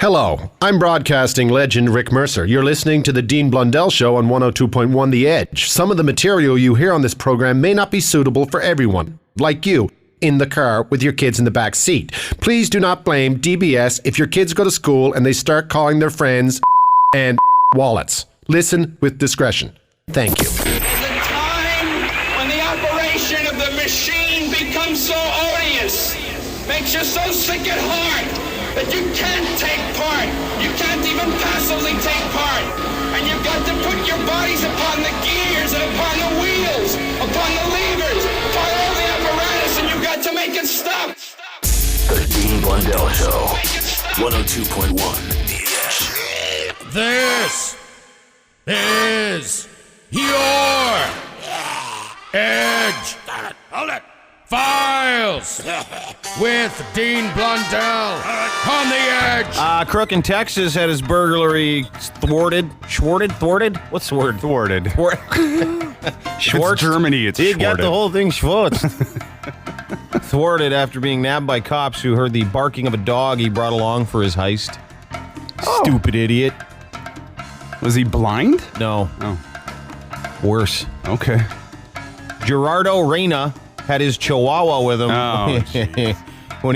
Hello, I'm broadcasting legend Rick Mercer. You're listening to the Dean Blundell Show on 102.1 The Edge. Some of the material you hear on this program may not be suitable for everyone, like you, in the car with your kids in the back seat. Please do not blame DBS if your kids go to school and they start calling their friends and wallets. Listen with discretion. Thank you. There's a time when the operation of the machine becomes so odious, makes you so sick at heart that you can't take part. You can't even passively take part. And you've got to put your bodies upon the gears and upon the wheels, upon the levers, upon all the apparatus, and you've got to make it stop. The Dean Blundell Show, 102.1 The Edge. This is your Edge. Hold it. Files with Dean Blundell on the Edge. Crook in Texas had his burglary thwarted. What's the word? Thwarted. Schwartz. Germany, it's He thwarted. got the whole thing schwartzed. Thwarted after being nabbed by cops who heard the barking of a dog he brought along for his heist. Stupid idiot. Was he blind? No. Oh. Worse. Okay. Gerardo Reyna had his chihuahua with him when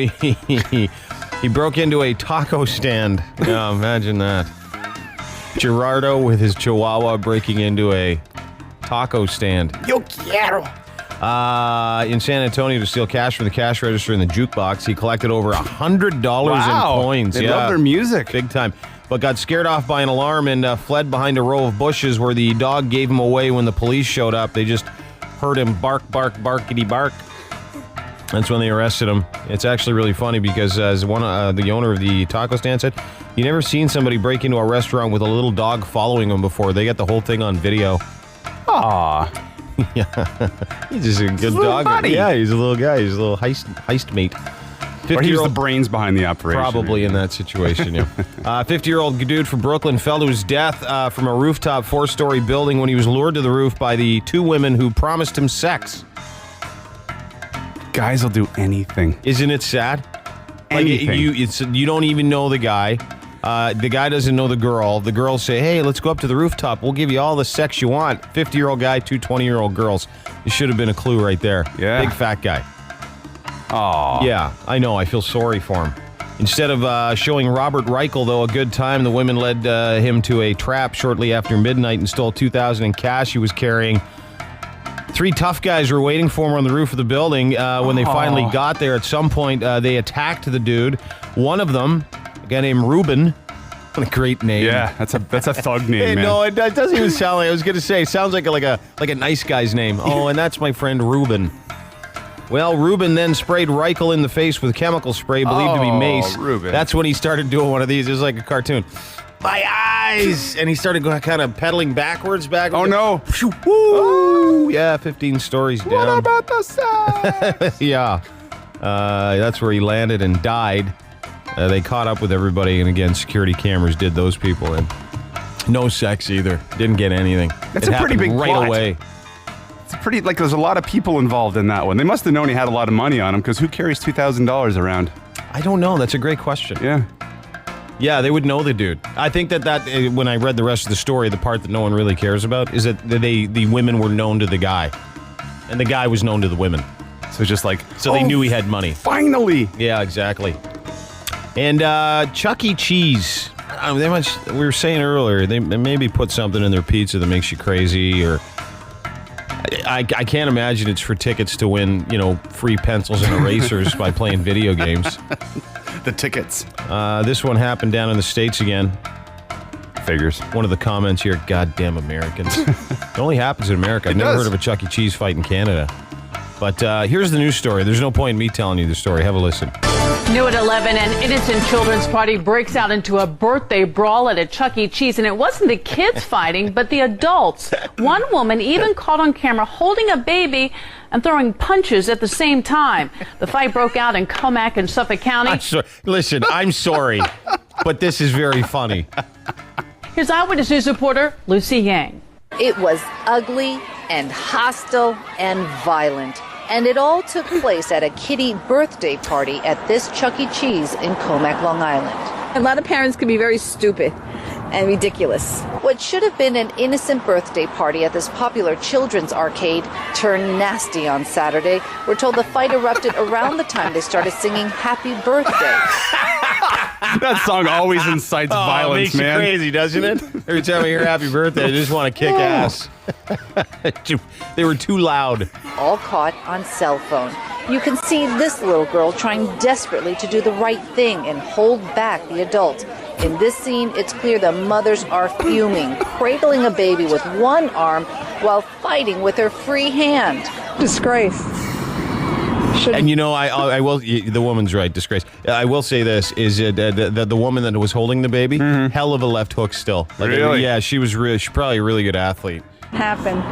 he broke into a taco stand. Yeah, imagine that. Gerardo with his chihuahua breaking into a taco stand. Yo quiero. In San Antonio to steal cash from the cash register in the jukebox. He collected over $100 in coins. They love their music. Big time. But got scared off by an alarm and fled behind a row of bushes where the dog gave him away when the police showed up. They just heard him bark, barkity bark. That's when they arrested him. It's actually really funny because as the owner of the taco stand said, you never seen somebody break into a restaurant with a little dog following him before. They got the whole thing on video. Aw. Yeah. He's just a good dog. Buddy. Yeah, he's a little guy. He's a little heist mate. Or he was the brains behind the operation. Probably in that situation, yeah. 50-year-old dude from Brooklyn fell to his death from a rooftop 4-story building when he was lured to the roof by the two women who promised him sex. Guys will do anything. Isn't it sad? Anything. You don't even know the guy. The guy doesn't know the girl. The girls say, hey, let's go up to the rooftop. We'll give you all the sex you want. 50-year-old guy, two 20-year-old girls. It should have been a clue right there. Yeah. Big fat guy. Aw. Yeah, I know. I feel sorry for him. Instead of showing Robert Reichel, though, a good time, the women led him to a trap shortly after midnight and stole $2,000 in cash he was carrying. 3 tough guys were waiting for him on the roof of the building. When they finally got there, at some point, they attacked the dude. One of them, a guy named Ruben. What a great name. Yeah, that's a thug name, Hey, man. no, it doesn't even sound like, I was going to say, it sounds like a nice guy's name. Oh, and that's my friend Ruben. Well, Ruben then sprayed Reichel in the face with chemical spray believed to be mace. Ruben. That's when he started doing one of these. It was like a cartoon. My eyes! And he started going kind of pedaling backwards. Oh, no. Woo! Yeah, 15 stories down. What about the size? Yeah. That's where he landed and died. They caught up with everybody, and again, security cameras did those people in. No sex either. Didn't get anything. That's It a pretty happened big right plot. away. It's pretty, there's a lot of people involved in that one. They must have known he had a lot of money on him, because who carries $2,000 around? I don't know. That's a great question. Yeah. Yeah, they would know the dude. I think that when I read the rest of the story, the part that no one really cares about is that the women were known to the guy, and the guy was known to the women. So just they knew he had money. Finally. Yeah, exactly. And Chuck E. Cheese. We were saying earlier, they maybe put something in their pizza that makes you crazy, or I can't imagine it's for tickets to win, free pencils and erasers by playing video games. The tickets. This one happened down in the States again. Figures. One of the comments here, goddamn Americans. It only happens in America. I've never heard of a Chuck E. Cheese fight in Canada. But here's the news story. There's no point in me telling you the story. Have a listen. New at 11, an innocent children's party breaks out into a birthday brawl at a Chuck E. Cheese, and it wasn't the kids fighting, but the adults. One woman even caught on camera holding a baby and throwing punches at the same time. The fight broke out in Comac in Suffolk County. Listen, I'm sorry, but this is very funny. Here's Eyewitness News reporter Lucy Yang. It was ugly and hostile and violent. And it all took place at a kiddie birthday party at this Chuck E. Cheese in Comac, Long Island. A lot of parents can be very stupid and ridiculous. What should have been an innocent birthday party at this popular children's arcade turned nasty on Saturday. We're told the fight erupted around the time they started singing Happy Birthday. That song always incites violence, it makes man. you crazy, doesn't it? Every time I hear Happy Birthday, I just want to kick ass. They were too loud. All caught on cell phone. You can see this little girl trying desperately to do the right thing and hold back the adult. In this scene, it's clear the mothers are fuming, cradling a baby with one arm while fighting with her free hand. Disgrace. And I will. The woman's right. Disgrace. I will say this: is the woman that was holding the baby, hell of a left hook still. Really? Yeah, she's probably a really good athlete. Happen.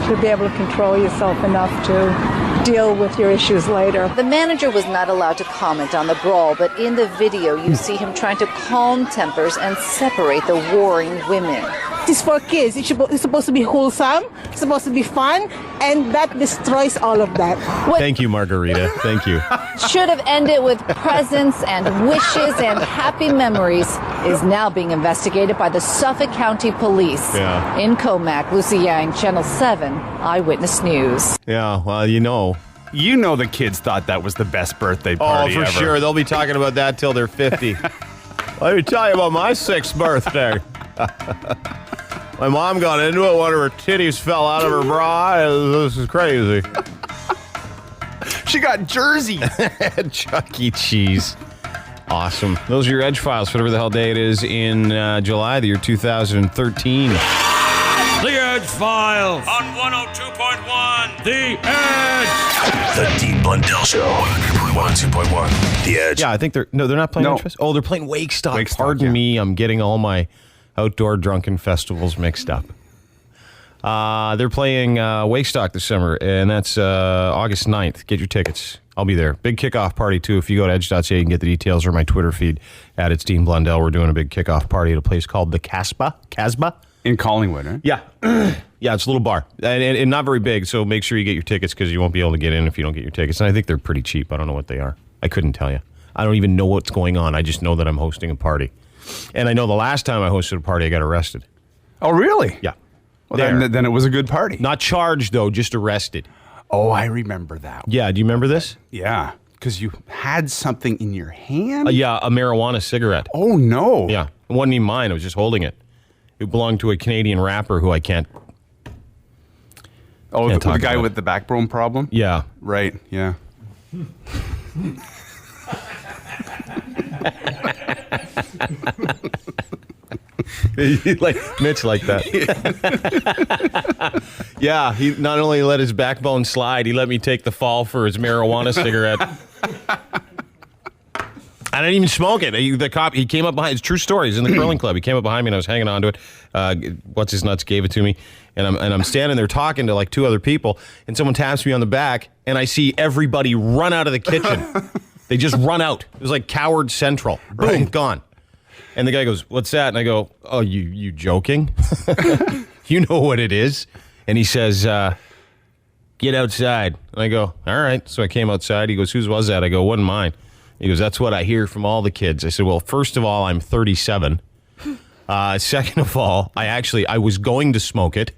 Should be able to control yourself enough to deal with your issues later. The manager was not allowed to comment on the brawl, but in the video you see him trying to calm tempers and separate the warring women. It's for kids. It's supposed to be wholesome. It's supposed to be fun, and that destroys all of that. Thank you, Margarita. Thank you. Should have ended with presents and wishes and happy memories is now being investigated by the Suffolk County Police. Yeah. In Comac, Lucy Yang, Channel 7, Eyewitness News. Yeah, well, you know the kids thought that was the best birthday party for ever. sure. They'll be talking about that till they're 50. Let me tell you about my 6th birthday. My mom got into it. One of her titties fell out of her bra. This is crazy. She got Jersey. Chuck E. Cheese. Awesome. Those are your Edge files for whatever the hell day it is in July, the year 2013. The Edge Files on 102.1 The Edge. The Dean Blundell Show. 102.1 The Edge. Yeah, I think they're not playing Edge Fest. Oh, they're playing Wakestock. Pardon me, I'm getting all my outdoor drunken festivals mixed up. They're playing Wakestock this summer, and that's August 9th. Get your tickets. I'll be there. Big kickoff party, too. If you go to edge.ca, you can get the details, or my Twitter feed at It's Dean Blundell. We're doing a big kickoff party at a place called the Casbah. In Collingwood, right? Yeah. Yeah, it's a little bar. And not very big, so make sure you get your tickets because you won't be able to get in if you don't get your tickets. And I think they're pretty cheap. I don't know what they are. I couldn't tell you. I don't even know what's going on. I just know that I'm hosting a party. And I know the last time I hosted a party, I got arrested. Oh, really? Yeah. Well, then it was a good party. Not charged, though, just arrested. Oh, I remember that. Yeah, do you remember this? Yeah, because you had something in your hand? Yeah, a marijuana cigarette. Oh, no. Yeah, it wasn't even mine. I was just holding it. It belonged to a Canadian rapper who I can't... Oh, can't the talk guy about. with the backbone problem? Yeah. Right, yeah. Like Mitch like that. Yeah, he not only let his backbone slide, he let me take the fall for his marijuana cigarette. I didn't even smoke it. The cop, he came up behind. It's true story. He's in the curling club. He came up behind me and I was hanging on to it. What's his nuts gave it to me, and I'm standing there talking to like 2 other people, and someone taps me on the back, and I see everybody run out of the kitchen. They just run out. It was like Coward Central. Boom, gone. And the guy goes, "What's that?" And I go, "Oh, you joking? You know what it is." And he says, "Get outside." And I go, "All right." So I came outside. He goes, "Whose was that?" I go, "Wasn't mine." He goes, "That's what I hear from all the kids." I said, "Well, first of all, I'm 37. Second of all, I was going to smoke it.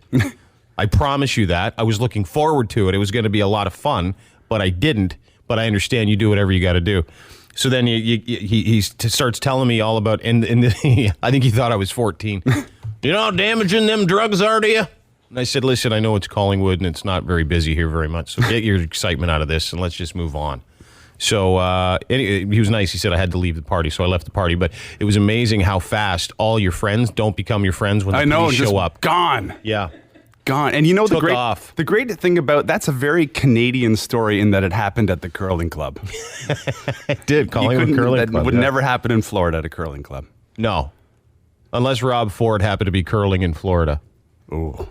I promise you that. I was looking forward to it. It was going to be a lot of fun, but I didn't. But I understand you do whatever you got to do." So then he starts telling me all about, and I think he thought I was 14. "You know how damaging them drugs are to you?" And I said, "Listen, I know it's Collingwood and it's not very busy here very much, so get your excitement out of this and let's just move on." So anyway, he was nice. He said I had to leave the party, so I left the party. But it was amazing how fast all your friends don't become your friends when the police show up. Gone. Yeah. Gone. And you know, Took the off. great thing about that's a very Canadian story in that it happened at the curling club. It did. Collingwood Curling Club. That would never happen in Florida at a curling club. No. Unless Rob Ford happened to be curling in Florida. Ooh.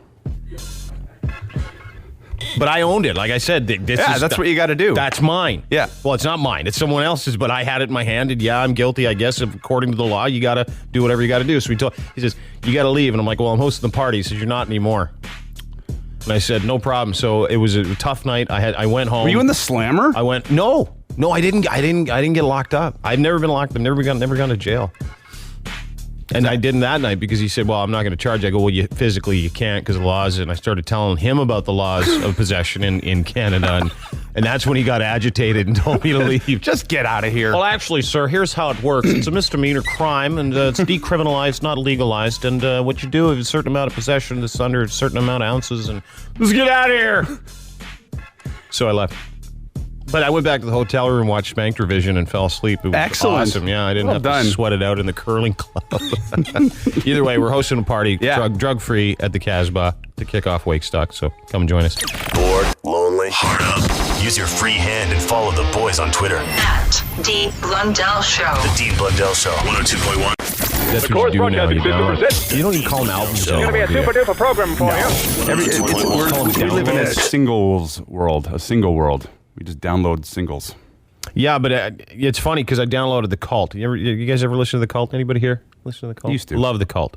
But I owned it. Like I said, that's what you got to do. That's mine. Yeah. Well, it's not mine. It's someone else's, but I had it in my hand, and yeah, I'm guilty, I guess. According to the law, you got to do whatever you got to do. So he says, "You got to leave." And I'm like, "Well, I'm hosting the party." He says, "You're not anymore." And I said, "No problem." So it was a tough night. I went home. Were you in the slammer? I went, no, I didn't get locked up. I've never been locked up. Never gone to jail. And I didn't that night because he said, well, I'm not going to charge. I go, well, physically you can't because of the laws. And I started telling him about the laws of possession in Canada. And that's when he got agitated and told me to leave. Just get out of here. Well, actually, sir, here's how it works. It's a misdemeanor crime, and it's decriminalized, not legalized. And what you do is a certain amount of possession that's under a certain amount of ounces. And let's get out of here. So I left. But I went back to the hotel room, watched Spanktervision, and fell asleep. It was awesome. Yeah, I didn't have to sweat it out in the curling club. Either way, we're hosting a party, drug-free at the Casbah to kick off Wakestock. So come and join us. Bored, lonely, hard up. Use your free hand and follow the boys on Twitter. @D Blundell Show. The Dean Blundell Show, 102.1. That's what you do now. You don't even call them albums. It's going to be a super duper program for you. We live in a singles world, We just download singles. Yeah, but it's funny because I downloaded The Cult. You guys ever listen to The Cult? Anybody here listen to The Cult? Used to. Love The Cult.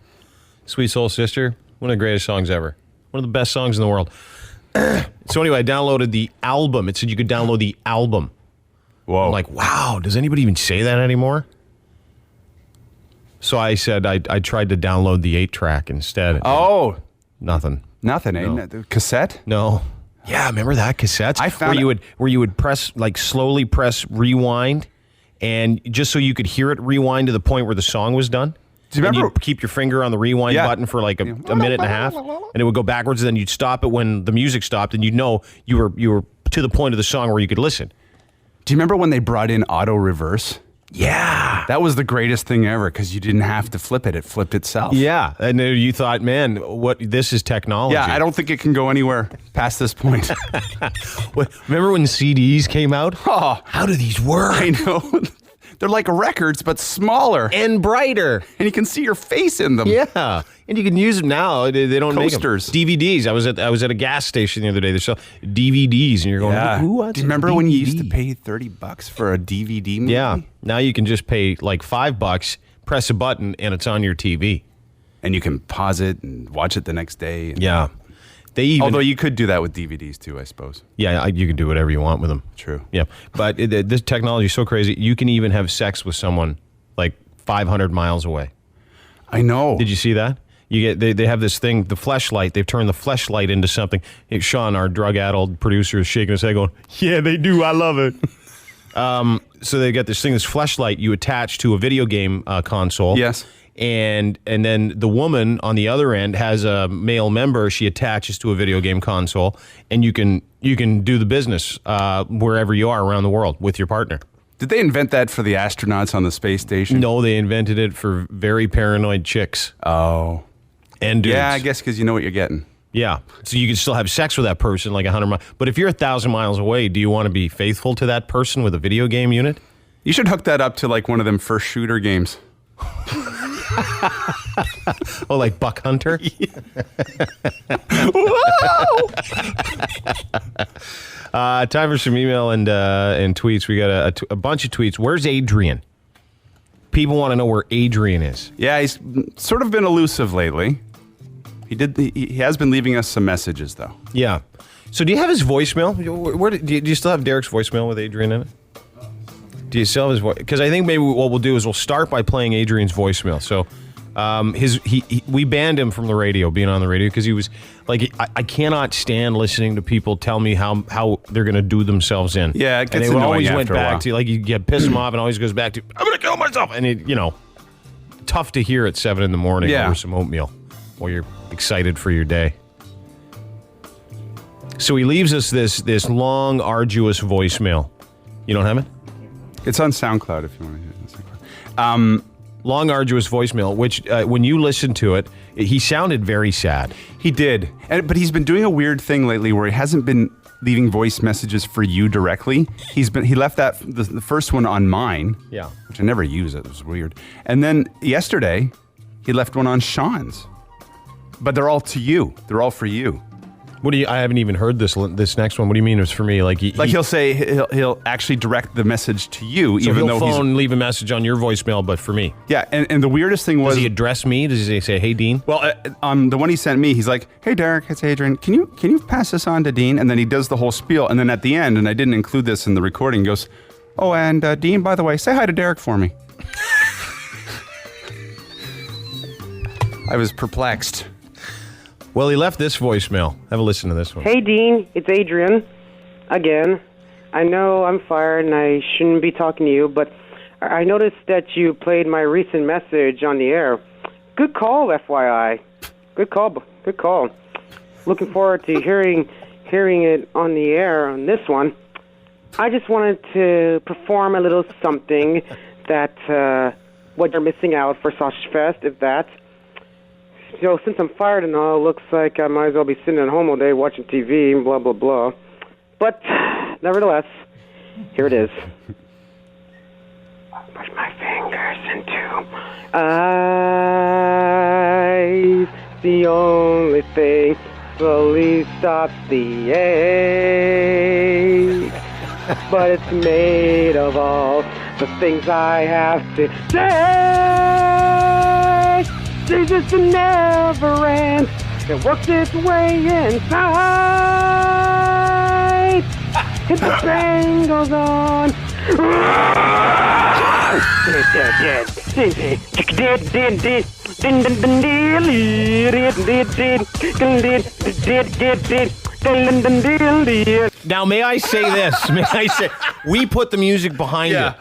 Sweet Soul Sister, one of the greatest songs ever. One of the best songs in the world. So anyway, I downloaded the album. It said you could download the album. Whoa. I'm like, wow, does anybody even say that anymore? So I said I tried to download the 8-track instead. Oh. Nothing. Nothing, No. eh? The cassette? No. Yeah, remember that cassettes? I found where you would press, like, slowly press rewind, and just so you could hear it rewind to the point where the song was done. Do you remember? You'd keep your finger on the rewind button for like a minute and a half, and it would go backwards. And then you'd stop it when the music stopped, and you'd know you were to the point of the song where you could listen. Do you remember when they brought in auto reverse? Yeah. That was the greatest thing ever because you didn't have to flip it. It flipped itself. Yeah. And you thought, man, this is technology. Yeah, I don't think it can go anywhere past this point. Remember when CDs came out? Oh, how do these work? I know. They're like records, but smaller. And brighter. And you can see your face in them. Yeah. And you can use them now. They don't Coasters. make them. DVDs. I was at a gas station the other day. They sell DVDs, and you're going, who wants Do you remember DVD? when you used to pay $30 for a DVD movie? Yeah. Now you can just pay like $5, press a button, and it's on your TV. And you can pause it and watch it the next day. Yeah. Although you could do that with DVDs too, I suppose. Yeah, you can do whatever you want with them. True. Yeah. But this technology is so crazy. You can even have sex with someone like 500 miles away. I know. Did you see that? They have this thing, the fleshlight. They've turned the fleshlight into something. Hey, Sean, our drug-addled producer, is shaking his head going, yeah, they do. I love it. So they got this thing, this fleshlight you attach to a video game console. Yes. And then the woman on the other end has a male member she attaches to a video game console, and you can do the business wherever you are around the world with your partner. Did they invent that for the astronauts on the space station? No, they invented it for very paranoid chicks. Oh. And dudes. Yeah, I guess because you know what you're getting. Yeah. So you can still have sex with that person like 100 miles. But if you're 1,000 miles away, do you want to be faithful to that person with a video game unit? You should hook that up to like one of them first shooter games. Oh, like Buck Hunter? Time for some email and tweets. We got a bunch of tweets. Where's Adrian? People want to know where Adrian is. Yeah, he's sort of been elusive lately. He has been leaving us some messages, though. Yeah. So do you have his voicemail? Do you still have Derek's voicemail with Adrian in it? Do you still have his voice? Because I think maybe what we'll do is we'll start by playing Adrian's voicemail. So we banned him from the radio, being on the radio, because he was like, I cannot stand listening to people tell me how they're going to do themselves in. Yeah, it gets and they annoying always went after a back while. to, like, you piss him off and always goes back to, I'm going to kill myself. And it, tough to hear at 7 a.m. over some oatmeal while you're excited for your day. So he leaves us this long, arduous voicemail. You don't have it? It's on SoundCloud if you want to hear it. Long, arduous voicemail, which when you listen to it, he sounded very sad. He did. But he's been doing a weird thing lately where he hasn't been leaving voice messages for you directly. He left that the first one on mine. Yeah. Which I never use. It was weird. And then yesterday, he left one on Sean's. But they're all to you. They're all for you. I haven't even heard this next one. What do you mean it's for me? Like he'll say he'll actually direct the message to you, so even he'll though phone, leave a message on your voicemail, but for me. Yeah, and the weirdest thing was, does he address me? Does he say, "Hey, Dean"? Well, the one he sent me, he's like, "Hey, Derek, it's Adrian. Can you pass this on to Dean?" And then he does the whole spiel, and then at the end, and I didn't include this in the recording, he goes, "Oh, and Dean, by the way, say hi to Derek for me." I was perplexed. Well, he left this voicemail. Have a listen to this one. Hey, Dean, it's Adrian. Again. I know I'm fired and I shouldn't be talking to you, but I noticed that you played my recent message on the air. Good call, FYI. Good call. Good call. Looking forward to hearing it on the air on this one. I just wanted to perform a little something that what you're missing out for Sausage Fest, if that. So since I'm fired and all, it looks like I might as well be sitting at home all day watching TV and blah, blah, blah. But nevertheless, here it is. Push my fingers into eyes. The only thing slowly stops the ache. But it's made of all the things I have to say. Jesus never ends. It works its way inside. And the bang goes on. Now, may I say this? We put the music behind it.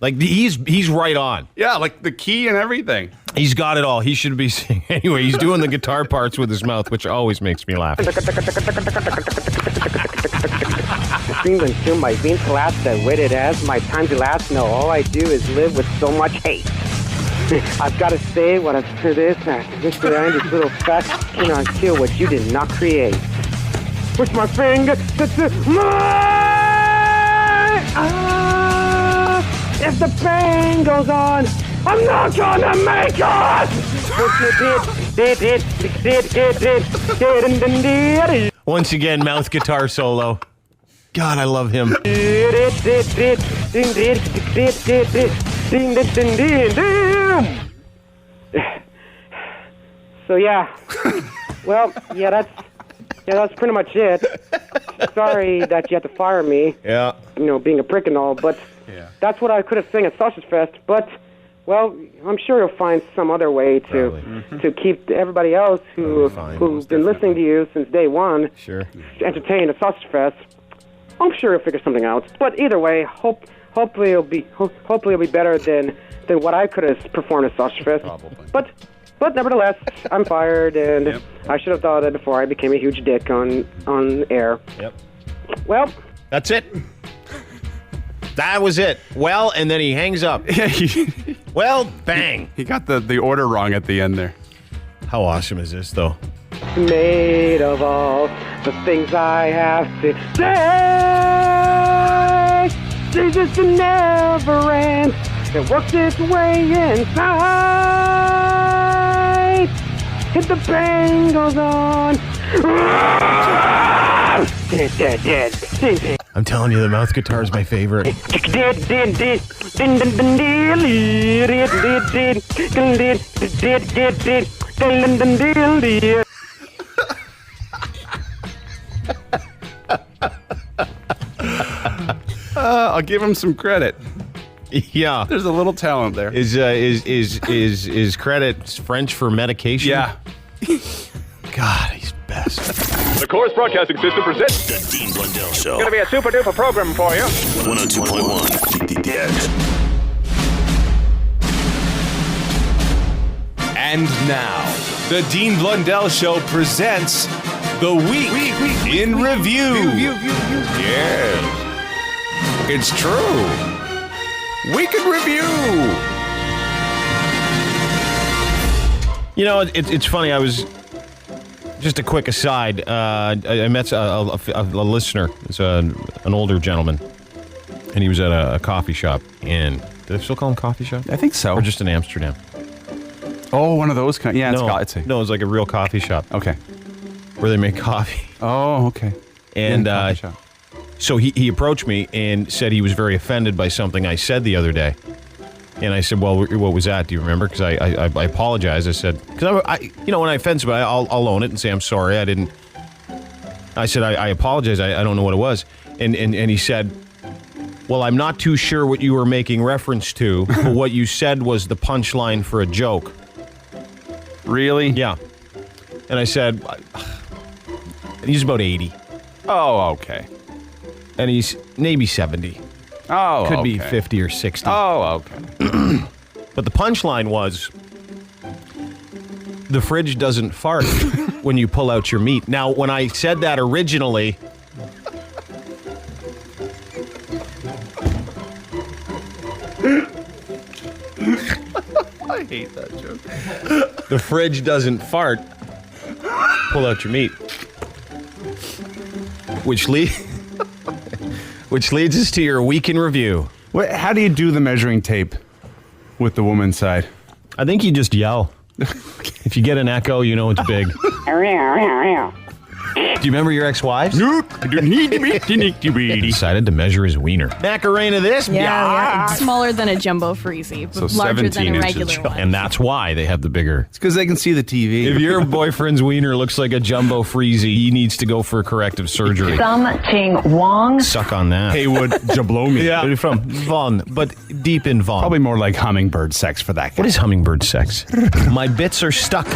Like, he's right on. Yeah, like the key and everything. He's got it all. He should be singing. Anyway, he's doing the guitar parts with his mouth, which always makes me laugh. Until my veins collapse, that waited as my time to last. No, all I do is live with so much hate. I've got to say what I've said this behind this little fat cannot kill what you did not create. Push my finger to my if the pain goes on, I'm not gonna make it! Once again, mouth guitar solo. God, I love him. So yeah, well, that's pretty much it. Sorry that you had to fire me. Yeah. You know, being a prick and all, but that's what I could have sang at Sausage Fest. But, well, I'm sure you'll find some other way to keep everybody else who's been listening to you since day one entertained at Sausage Fest. I'm sure you'll figure something out. But either way, hopefully it'll be better than what I could have performed at Sausage Fest. Probably. But nevertheless, I'm fired, and I should have thought of it before I became a huge dick on air. Yep. Well, that's it. That was it. Well, and then he hangs up. Well, bang. He got the order wrong at the end there. How awesome is this, though? Made of all the things I have to say. Jesus never ends. It works its way inside. If the pain goes on. I'm telling you, the mouth guitar is my favorite. I'll give him some credit. Yeah, there's a little talent there. Is credit French for medication? Yeah. God, he's best. The Chorus Broadcasting System presents The Dean Blundell Show. It's going to be a super duper program for you. 102.1 The Edge. And now, the Dean Blundell Show presents The Week in Review. Yes, it's true. Week in Review. You know, it's funny. I was just a quick aside. I met a listener. It's an older gentleman, and he was at a coffee shop. And do they still call them coffee shop? I think so. Or just in Amsterdam? Oh, one of those kind. Yeah, it's it's like a real coffee shop. Okay, where they make coffee. Oh, okay. And so he approached me and said he was very offended by something I said the other day. And I said, well, what was that? Do you remember? Because I apologized. I said, because when I offend somebody, I'll own it and say, I'm sorry. I said, I apologize. I don't know what it was. And he said, well, I'm not too sure what you were making reference to, but what you said was the punchline for a joke. Really? Yeah. And I said, he's about 80. Oh, okay. And he's maybe 70. Oh, Could be okay. 50 or 60. Oh, okay. But the punchline was, the fridge doesn't fart when you pull out your meat. Now, when I said that originally, I hate that joke. the fridge doesn't fart, pull out your meat. Which leads us to your week in review. How do you do the measuring tape with the woman's side? I think you just yell. If you get an echo, you know it's big. Do you remember your ex-wives? Nope. I don't need to be He decided to measure his wiener. Macarena this? Yeah. Smaller than a jumbo freezy, but So larger 17 than a inches. regular one. And that's why they have the bigger. It's because they can see the TV. If your boyfriend's wiener looks like a jumbo freezy, he needs to go for corrective surgery. Something wrong. Suck on that. Haywood Jablomi. Yeah. Where are you from? Vaughan, but deep in Vaughan. Probably more like hummingbird sex for that guy. What is hummingbird sex? My bits are stuck.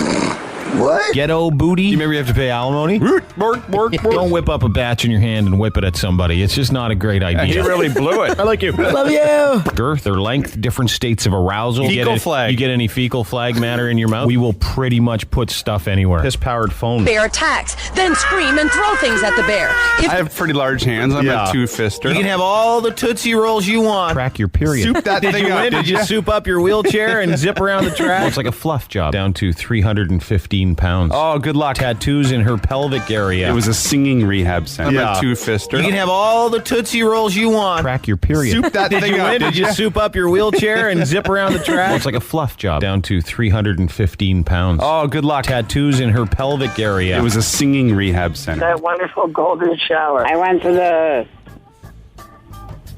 What? Ghetto booty. You remember you have to pay alimony? Don't whip up a batch in your hand and whip it at somebody. It's just not a great idea. He really blew it. I like you. Love you. Girth or length, different states of arousal. Fecal flag. You get any fecal flag matter in your mouth? We will pretty much put stuff anywhere. Piss-powered phone. Bear attacks, then scream and throw things at the bear. I have pretty large hands. I'm a two-fister. You can have all the Tootsie Rolls you want. Track your period. Soup that Did thing you up, win? did Did you ya? soup up your wheelchair and zip around the track? It's like a fluff job. Down to 315 pounds. Oh, good luck. Tattoos in her pelvic area. It was a singing rehab center. Yeah. I'm a two-fister. You can have all the Tootsie Rolls you want. Track your period. Soup that Did thing you up, win? did Did you ya? soup up your wheelchair and zip around the track? It's like a fluff job. Down to 315 pounds. Oh, good luck. Tattoos in her pelvic area. It was a singing rehab center. That wonderful golden shower. I went to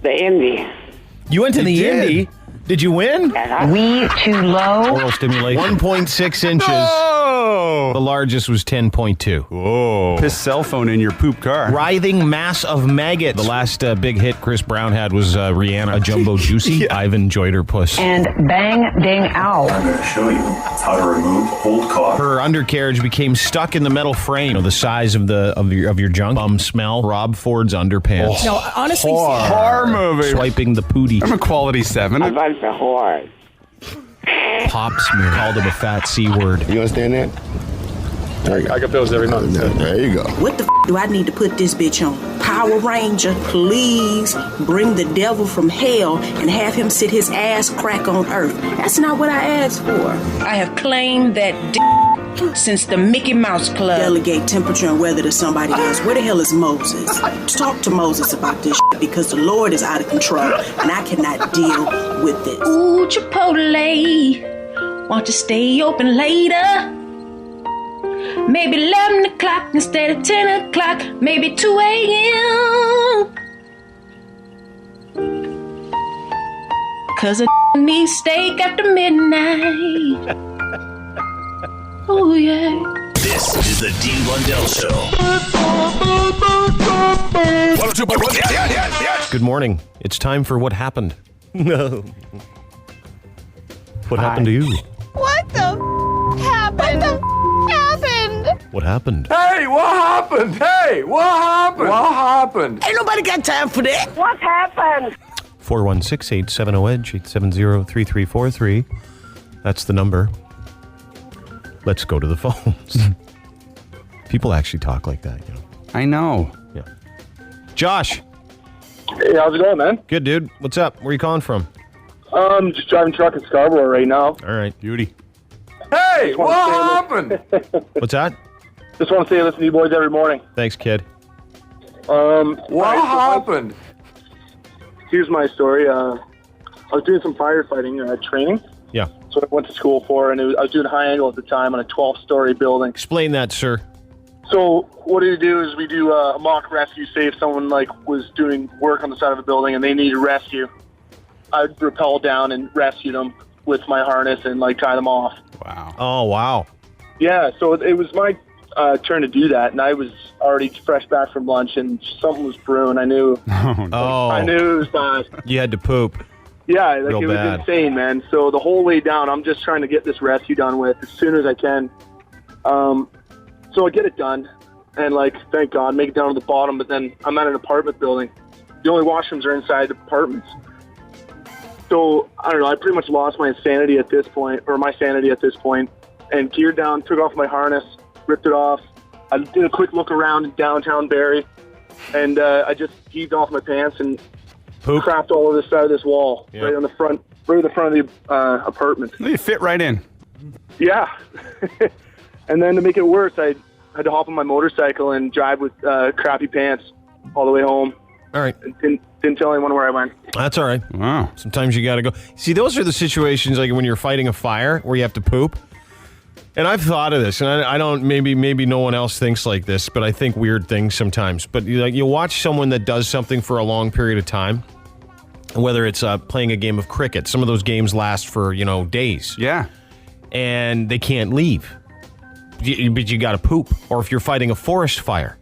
the Indy. You went to the did. Indy? Did you win? We too low. Oral stimulation. 1.6 inches. Oh! The largest was 10.2. Whoa. Piss cell phone in your poop car. Writhing mass of maggots. The last big hit Chris Brown had was Rihanna, a jumbo juicy. I've enjoyed her puss. And bang, ding, ow. I'm going to show you how to remove old cock. Her undercarriage became stuck in the metal frame. You know, the size of your junk. Bum smell. Rob Ford's underpants. No, honestly, Horror movie. Swiping the pootie. I'm a quality 7. A bunch of whores. Pop smear. Called him a fat C word. You understand that? I get bills every month. There you go. What the do I need to put this bitch on? Power Ranger, please bring the devil from hell and have him sit his ass crack on earth. That's not what I asked for. I have claimed that since the Mickey Mouse Club. Delegate temperature and weather to somebody else. Where the hell is Moses? Talk to Moses about this because the Lord is out of control and I cannot deal with this. Ooh, Chipotle, want to stay open later? Maybe 11 o'clock instead of 10 o'clock. Maybe 2 a.m. Cause I need steak after midnight. Oh, yeah. This is the Dean Blundell Show. 102.1. Yes. Good morning. It's time for What Happened. No. What happened to you? What the happened? What the happened? What happened? Hey, what happened? Hey, what happened? What happened? Ain't nobody got time for that. What happened? 416-870-EDGE, 870-3343. That's the number. Let's go to the phones. People actually talk like that, you know. I know. Yeah. Josh. Hey, how's it going, man? Good, dude. What's up? Where are you calling from? Just driving truck in Scarborough right now. All right. Beauty. Hey, what happened? What's that? Just want to say I listen to you boys every morning. Thanks, kid. What happened? Here's my story. I was doing some firefighting training. Yeah. That's what I went to school for, and I was doing high angle at the time on a 12-story building. Explain that, sir. So what we do is we do a mock rescue. Say if someone was doing work on the side of a building and they needed rescue, I'd rappel down and rescue them with my harness and tie them off. Wow. Oh, wow. Yeah, so it was my turn to do that, and I was already fresh back from lunch, and something was brewing. I knew. Oh. I knew it was bad. You had to poop. Yeah, like Real it was bad. insane, man. So the whole way down, I'm just trying to get this rescue done with as soon as I can. So I get it done, and like, thank God, make it down to the bottom. But then I'm at an apartment building. The only washrooms are inside the apartments. So I don't know. I pretty much lost my sanity at this point, and geared down, took off my harness, ripped it off. I did a quick look around in downtown Barrie, and I just heaved off my pants and crapped all over the side of this wall, right on the front, of the apartment. You fit right in. Yeah. And then to make it worse, I had to hop on my motorcycle and drive with crappy pants all the way home. All right. And didn't tell anyone where I went. That's all right. Wow. Sometimes you got to go. See, those are the situations like when you're fighting a fire where you have to poop. And I've thought of this, and I don't, maybe no one else thinks like this, but I think weird things sometimes. But you watch someone that does something for a long period of time, whether it's playing a game of cricket. Some of those games last for, days. Yeah. And they can't leave. But you got to poop. Or if you're fighting a forest fire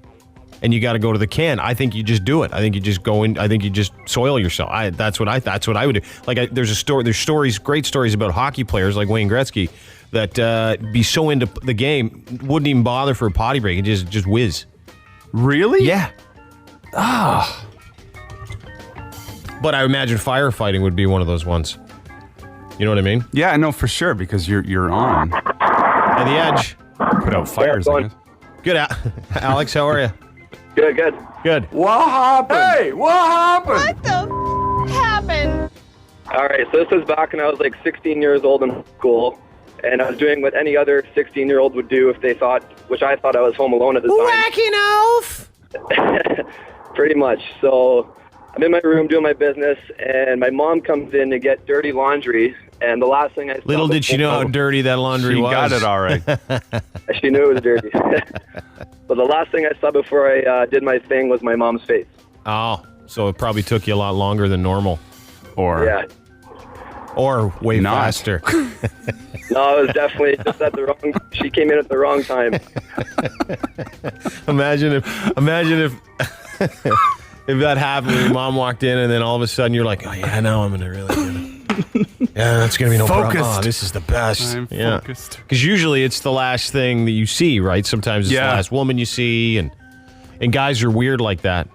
and you got to go to the can, I think you just do it. I think you just go in. I think you just soil yourself. That's what I would do. Like there's stories, great stories about hockey players like Wayne Gretzky that be so into the game, wouldn't even bother for a potty break and just whiz. Really? Yeah. Ah. But I imagine firefighting would be one of those ones. You know what I mean? Yeah, I know for sure because you're on. At the edge. Put out fires. I guess. Good, Alex. How are you? Good. What happened? Hey, what happened? What the happened? All right, so this was back when I was like 16 years old in school, and I was doing what any other 16-year-old would do if they thought, which I thought I was home alone at the time. Whacking off! Pretty much. So I'm in my room doing my business, and my mom comes in to get dirty laundry, and the last thing I saw... Little did she know how dirty that laundry was. She got it all right. She knew it was dirty. But the last thing I saw before I did my thing was my mom's face. Oh, so it probably took you a lot longer than normal. Yeah. Or way Not. faster. No, it was definitely just at the wrong... She came in at the wrong time. Imagine if if that happened when your mom walked in and then all of a sudden you're like, oh yeah, now I'm going to really do it. Yeah, that's going to be no problem. Oh, this is the best. I'm focused. Because usually it's the last thing that you see, right? Sometimes it's the last woman you see, and guys are weird like that.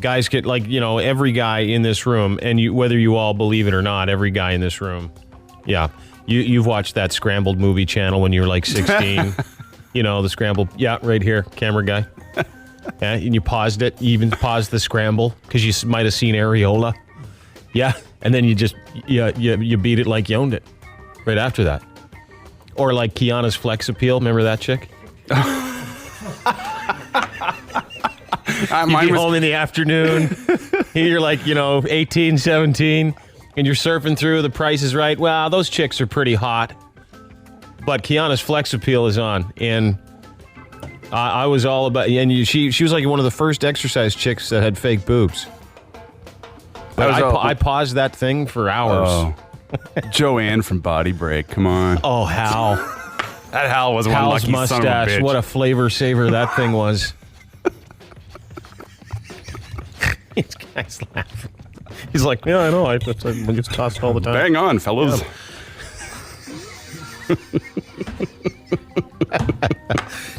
Guys get every guy in this room, and whether you all believe it or not, every guy in this room, yeah. You've watched that Scrambled movie channel when you were like 16. The Scrambled, right here, camera guy. Yeah, and you paused it. You even paused the Scramble because you might have seen Areola. Yeah, and then you just you beat it like you owned it right after that. Or like Kiana's Flex Appeal. Remember that chick? You'd be home in the afternoon. You're like 18, 17, and you're surfing through. The Price is Right. Well, those chicks are pretty hot, but Kiana's Flex Appeal is on, and I was all about. And she was like one of the first exercise chicks that had fake boobs. But I paused that thing for hours. Oh. Joanne from Body Break, come on. Oh, Hal. That Hal was one Hal's lucky mustache. son of a bitch. What a flavor saver that thing was. This guy's laughing. He's like, yeah, I know. I just tossed all the time. Bang on, fellas. Yeah.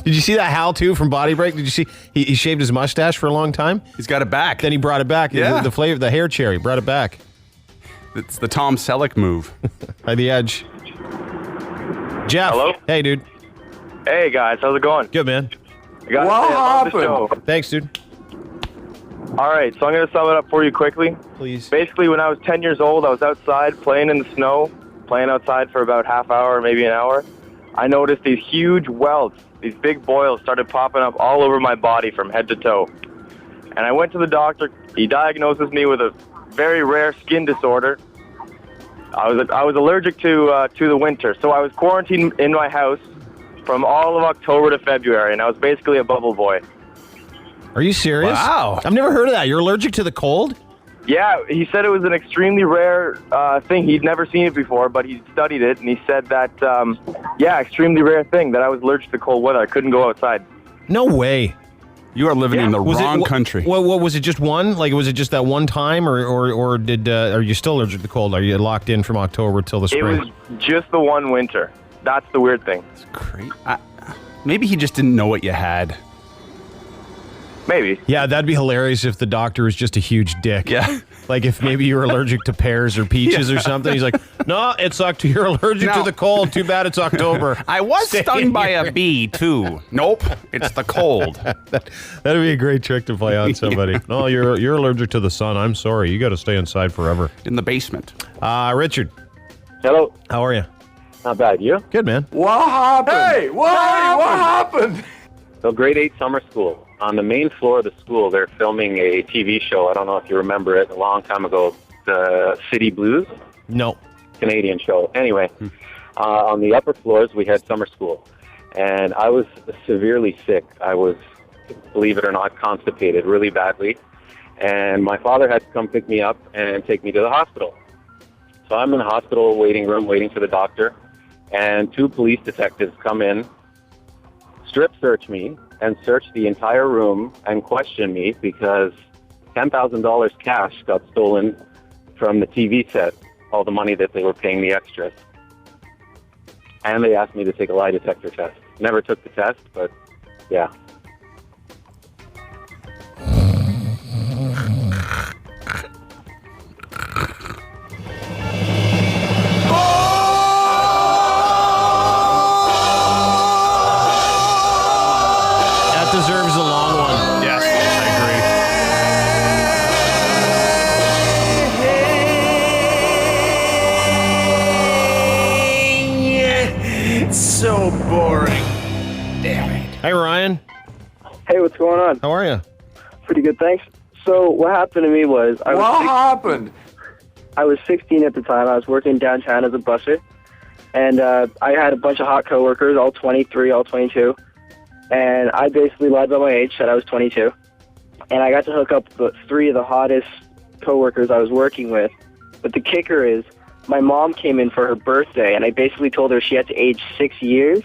Did you see that Hal too from Body Break? Did you see he shaved his mustache for a long time? He's got it back. Then he brought it back. Yeah. The flavor, the hair cherry, brought it back. It's the Tom Selleck move. By the Edge. Jeff. Hello? Hey, dude. Hey, guys. How's it going? Good, man. What happened? Thanks, dude. All right, so I'm going to sum it up for you quickly. Please. Basically, when I was 10 years old, I was outside playing in the snow, playing outside for about half hour, maybe an hour. I noticed these huge welts, these big boils started popping up all over my body from head to toe. And I went to the doctor. He diagnosed me with a very rare skin disorder. I was allergic to the winter, so I was quarantined in my house from all of October to February, and I was basically a bubble boy. Are you serious? Wow. I've never heard of that. You're allergic to the cold? Yeah, he said it was an extremely rare thing. He'd never seen it before, but he studied it, and he said that, extremely rare thing, that I was allergic to cold weather. I couldn't go outside. No way. You are living in the wrong country. What was it? Just one? Like, was it just that one time, or did are you still allergic to cold? Are you locked in from October till the spring? It was just the one winter. That's the weird thing. It's crazy. Maybe he just didn't know what you had. Maybe. Yeah, that'd be hilarious if the doctor was just a huge dick. Yeah. Like if maybe you were allergic to pears or peaches or something. He's like, no, it's you're allergic to the cold. Too bad it's October. I was stung by a bee, too. Nope, it's the cold. That'd be a great trick to play on somebody. No, you're allergic to the sun. I'm sorry. You got to stay inside forever. In the basement. Richard. Hello. How are you? Not bad. You? Good, man. What happened? Hey, what happened? So grade 8 summer school. On the main floor of the school, they're filming a TV show. I don't know if you remember it, a long time ago, the City Blues. No. Canadian show. Anyway, on the upper floors, we had summer school. And I was severely sick. I was, believe it or not, constipated really badly. And my father had to come pick me up and take me to the hospital. So I'm in the hospital waiting room, waiting for the doctor. And 2 police detectives come in, strip search me, and search the entire room and question me because $10,000 cash got stolen from the TV set, all the money that they were paying the extras. And they asked me to take a lie detector test. Never took the test, but yeah. Deserves a long one. Yes, I agree. It's so boring. Damn it. Hey, Ryan. Hey, what's going on? How are you? Pretty good, thanks. So what happened to me was... What happened? I was 16 at the time. I was working downtown as a busser. And I had a bunch of hot coworkers, all 23, all 22. And I basically lied about my age, said I was 22. And I got to hook up with 3 of the hottest coworkers I was working with. But the kicker is, my mom came in for her birthday, and I basically told her she had to age 6 years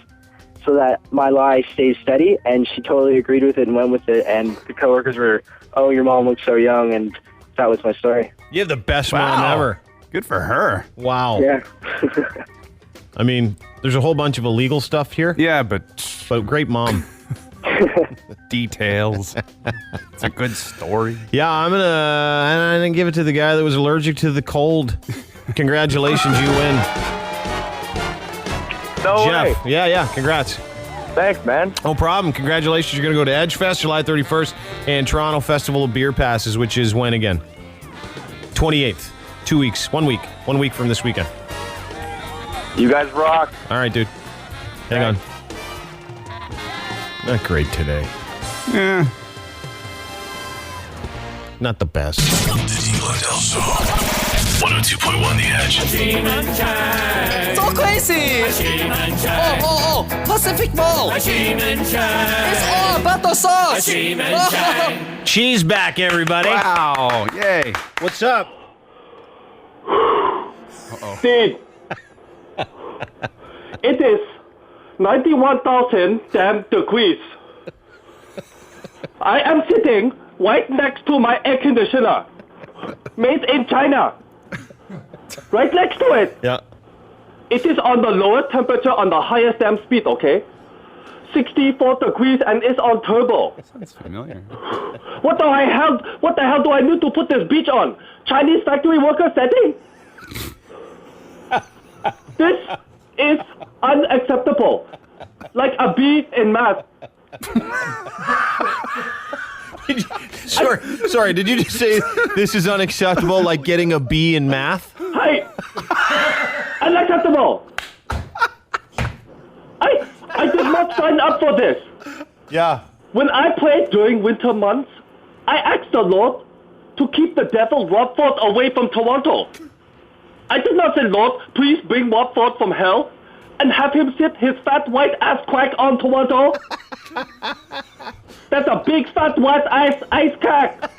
so that my lie stays steady, and she totally agreed with it and went with it. And the coworkers were, oh, your mom looks so young, and that was my story. You have the best mom ever. Good for her. Wow. Yeah. I mean, there's a whole bunch of illegal stuff here. Yeah, but great mom. Details. It's a good story. Yeah, I'm gonna give it to the guy that was allergic to the cold. Congratulations, you win. No Jeff. way. Yeah, congrats. Thanks, man. No problem. Congratulations. You're going to go to Edge Fest July 31st and Toronto Festival of Beer Passes, which is when again? 28th. 2 weeks. 1 week. 1 week from this weekend. You guys rock. All right, dude. Hang on. Not great today. Yeah. Not the best. The Dean Blundell Show. 102.1 The Edge. So crazy! Oh, Pacific Mall! It's all about the sauce! She's back, everybody. Wow. Yay. What's up? Steve, it is 91,000 damn degrees. I am sitting right next to my air conditioner, made in China. Right next to it. Yeah. It is on the lower temperature, on the highest damn speed, okay? 64 degrees and it's on turbo. That sounds familiar. What the hell do I need to put this beach on? Chinese factory worker setting? This is unacceptable. Like a B in math. Sorry, did you just say this is unacceptable, like getting a B in math? Hey! Unacceptable! I did not sign up for this. Yeah. When I prayed during winter months, I asked the Lord to keep the devil Watford away from Toronto. I did not say, Lord, please bring Watford from hell and have him sit his fat white ass crack on Toronto. That's a big fat white ice crack.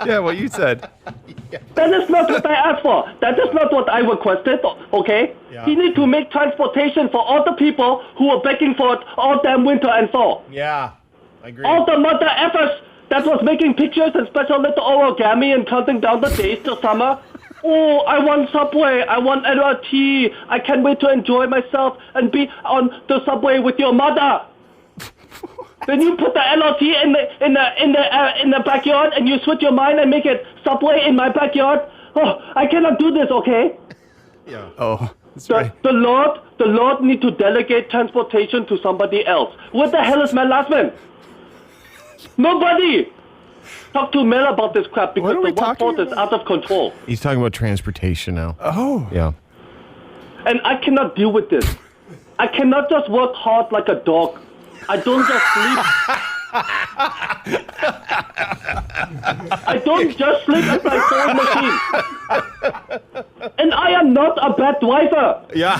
Yeah, what you said. That is not what I asked for. That is not what I requested, okay? Yeah. He need to make transportation for all the people who are begging for it all damn winter and fall. Yeah. I agree. All the mother effers that was making pictures and special little origami and counting down the days till summer. Oh, I want Subway. I want LRT. I can't wait to enjoy myself and be on the Subway with your mother. Then you put the LRT in the backyard and you switch your mind and make it Subway in my backyard. Oh, I cannot do this, okay? Yeah. Oh, that's right. The Lord need to delegate transportation to somebody else. What the hell is my last name? Nobody. Talk to Mel about this crap because the workforce is out of control. He's talking about transportation now. Oh. Yeah. And I cannot deal with this. I cannot just work hard like a dog. I don't just sleep. I don't just sleep as my phone machine. And I am not a bad driver. Yeah.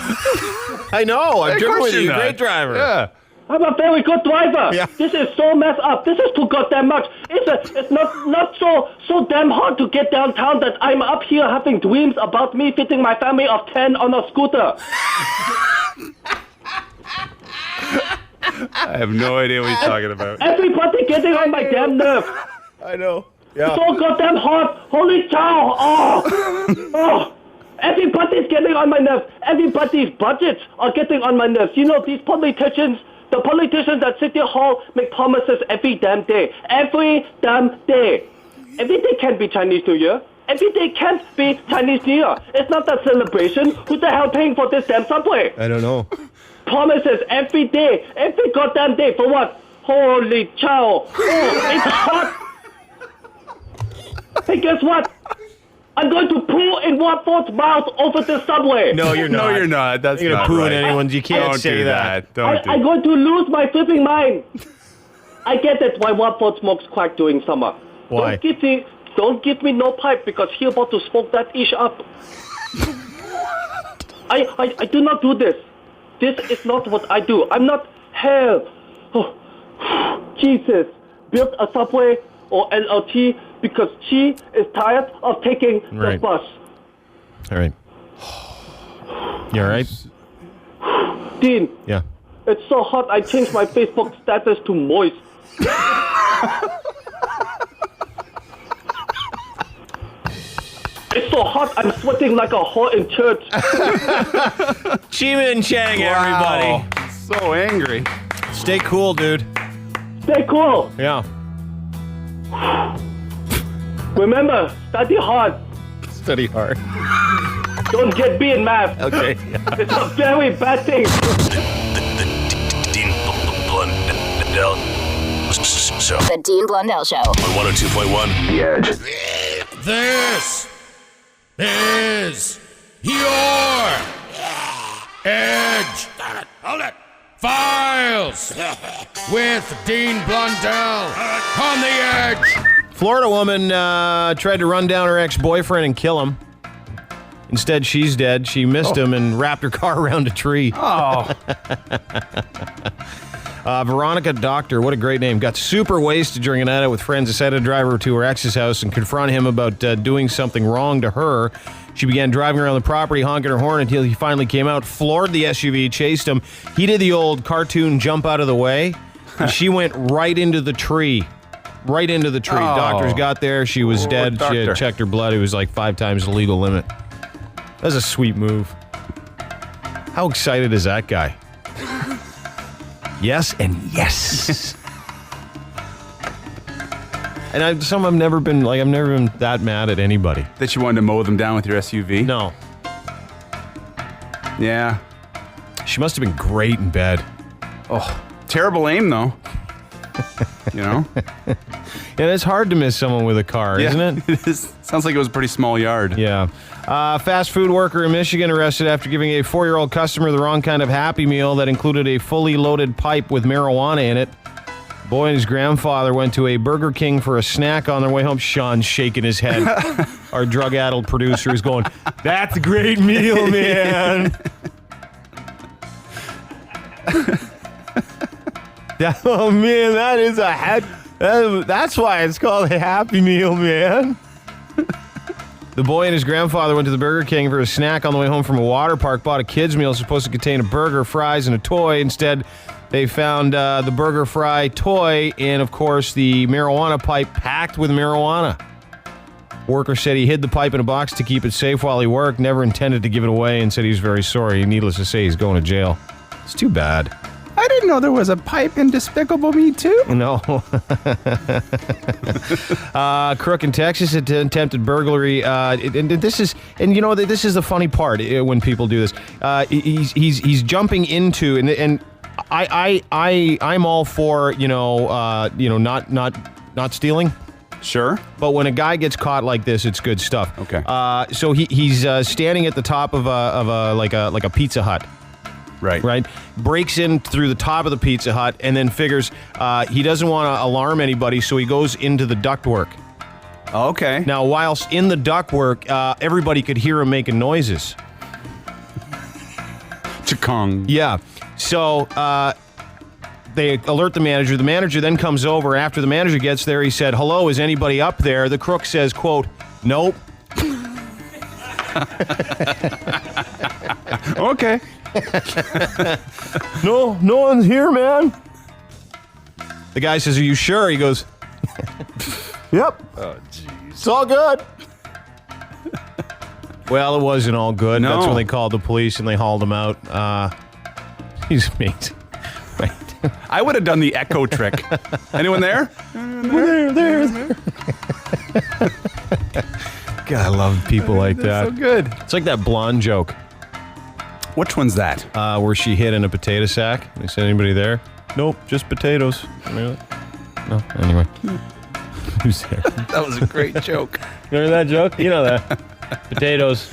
I know. I've driven with you. Great driver. Yeah. I'm a very good driver. Yeah. This is so messed up. This is too goddamn much. It's not so damn hard to get downtown that I'm up here having dreams about me fitting my family of 10 on a scooter. I have no idea what he's talking about. Everybody getting on my damn nerve. I know. Yeah. So goddamn hot. Holy cow. Oh. Everybody's getting on my nerves. Everybody's budgets are getting on my nerves. You know, these politicians, the politicians at City Hall make promises every damn day. Every damn day. Every day can't be Chinese New Year. Every day can't be Chinese New Year. It's not a celebration. Who's the hell paying for this damn Subway? I don't know. Promises every day. Every goddamn day. For what? Holy cow. Oh, it's hot. Hey, guess what? I'm going to poo in Watford's mouth over the Subway. No, you're not. No, you're not. That's you're not gonna poo right. in anyone's. You can't Don't say do that. Don't do I'm going to lose my flipping mind. I get it why Watford smokes crack during summer. Why? Don't give me no pipe because he about to smoke that ish up. I do not do this. This is not what I do. I'm not hell. Oh, Jesus. Built a Subway or LRT because she is tired of taking the bus. All right. You all right? Dean. Yeah. It's so hot I changed my Facebook status to moist. It's so hot I'm sweating like a whore in church. Min Sheng, everybody. So angry. Stay cool, dude. Stay cool. Yeah. Remember, study hard. Study hard. Don't get B in math. Okay. It's a very bad thing. The Dean Blundell Show. The Dean Blundell Show. On 102.1 The Edge. This is your Edge. Hold it. Files with Dean Blundell on the Edge. Florida woman tried to run down her ex-boyfriend and kill him. Instead, she's dead. She missed him and wrapped her car around a tree. Oh. Veronica Dr, what a great name, got super wasted during a night out with friends, decided to drive her to her ex's house and confront him about doing something wrong to her. She began driving around the property, honking her horn until he finally came out, floored the SUV, chased him. He did the old cartoon jump out of the way, and she went right into the tree. Right into the tree. Oh. Doctors got there. She was dead. She had checked her blood. It was like 5 times the legal limit. That was a sweet move. How excited is that guy? Yes and yes. And I've never been that mad at anybody. That you wanted to mow them down with your SUV? No. Yeah. She must have been great in bed. Oh, terrible aim though. You know? And it's hard to miss someone with a car, isn't it? It is. Sounds like it was a pretty small yard. Yeah. Fast food worker in Michigan arrested after giving a 4-year-old customer the wrong kind of Happy Meal that included a fully loaded pipe with marijuana in it. Boy and his grandfather went to a Burger King for a snack on their way home. Sean's shaking his head. Our drug-addled producer is going, "That's a great meal, man." Oh, man, that is that's why it's called a Happy Meal, man. The boy and his grandfather went to the Burger King for a snack on the way home from a water park, bought a kid's meal supposed to contain a burger, fries, and a toy. Instead, they found the burger, fry, toy, and, of course, the marijuana pipe packed with marijuana. Worker said he hid the pipe in a box to keep it safe while he worked, never intended to give it away, and said he was very sorry. Needless to say, he's going to jail. It's too bad. I didn't know there was a pipe in Despicable Me 2. No. Crook in Texas attempted burglary. This is the funny part when people do this. He's jumping into and I'm all for not stealing. Sure. But when a guy gets caught like this, it's good stuff. Okay. So he's standing at the top of a Pizza Hut. Right. Breaks in through the top of the Pizza Hut and then figures he doesn't want to alarm anybody, so he goes into the ductwork. Okay. Now, whilst in the ductwork, everybody could hear him making noises. Chakong. Yeah. So they alert the manager. The manager then comes over. After the manager gets there, he said, "Hello, is anybody up there?" The crook says, quote, "Nope." Okay. No one's here, man. The guy says, "Are you sure?" He goes, "Yep. Oh, jeez. It's all good." Well, it wasn't all good. No. That's when they called the police and they hauled him out. He's amazing. Right. I would have done the echo trick. Anyone there? There. God, I love people like that. So good. It's like that blonde joke. Which one's that? Where she hid in a potato sack. They said, "Anybody there?" "Nope, just potatoes." No, anyway. Who's there? That was a great joke. Remember that joke? You know that. Potatoes.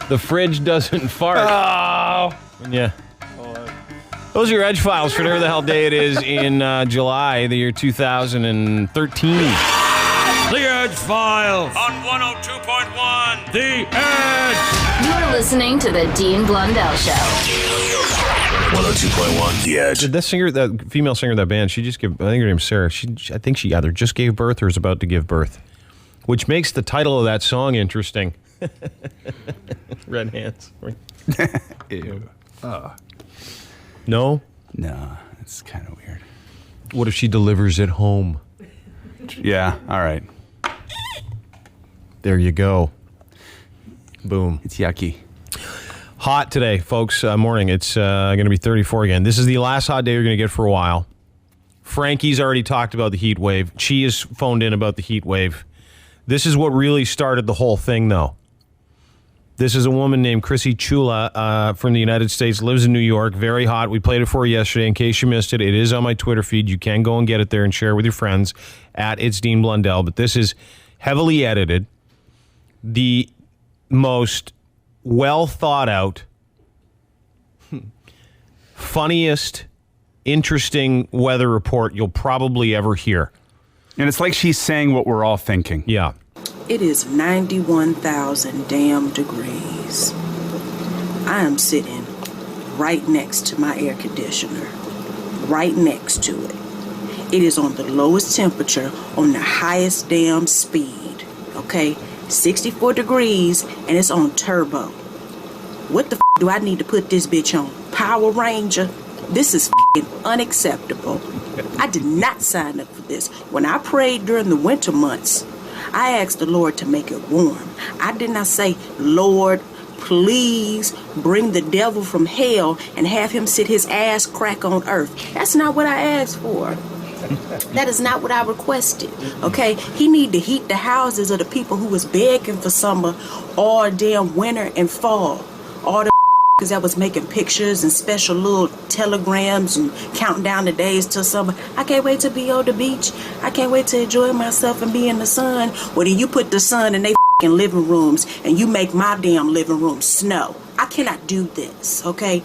The fridge doesn't fart. Oh. Yeah. Those are your Edge files for whatever the hell day it is in July, the year 2013. The Edge Files on 102.1 The Edge. You're listening to the Dean Blundell Show. 102.1 The Edge. Did that singer, that female singer of that band, she just gave, I think her name's Sarah, I think she either just gave birth or is about to give birth, which makes the title of that song interesting. Red Hands. Ew. No? No, it's kind of weird. What if she delivers it home? Yeah, all right. There you go. Boom. It's yucky. Hot today, folks. Morning. It's going to be 34 again. This is the last hot day you're going to get for a while. Frankie's already talked about the heat wave. She has phoned in about the heat wave. This is what really started the whole thing, though. This is a woman named Chrissy Chula from the United States, lives in New York. Very hot. We played it for you yesterday. In case you missed it, it is on my Twitter feed. You can go and get it there and share it with your friends at It's Dean Blundell. But this is heavily edited. The most well thought out, funniest, interesting weather report you'll probably ever hear. And it's like she's saying what we're all thinking. Yeah. It is 91,000 damn degrees. I am sitting right next to my air conditioner, right next to it. It is on the lowest temperature on the highest damn speed, okay? 64 degrees, and it's on turbo. What the do I need to put this bitch on? Power Ranger? This is unacceptable. I did not sign up for this. When I prayed during the winter months, I asked the Lord to make it warm. I did not say, "Lord, please bring the devil from hell and have him sit his ass crack on earth." That's not what I asked for. That is not what I requested, okay? He need to heat the houses of the people who was begging for summer all damn winter and fall. All the because that was making pictures and special little telegrams and counting down the days till summer. I can't wait to be on the beach. I can't wait to enjoy myself and be in the sun. Well, then you put the sun in they living rooms and you make my damn living room snow. I cannot do this, okay?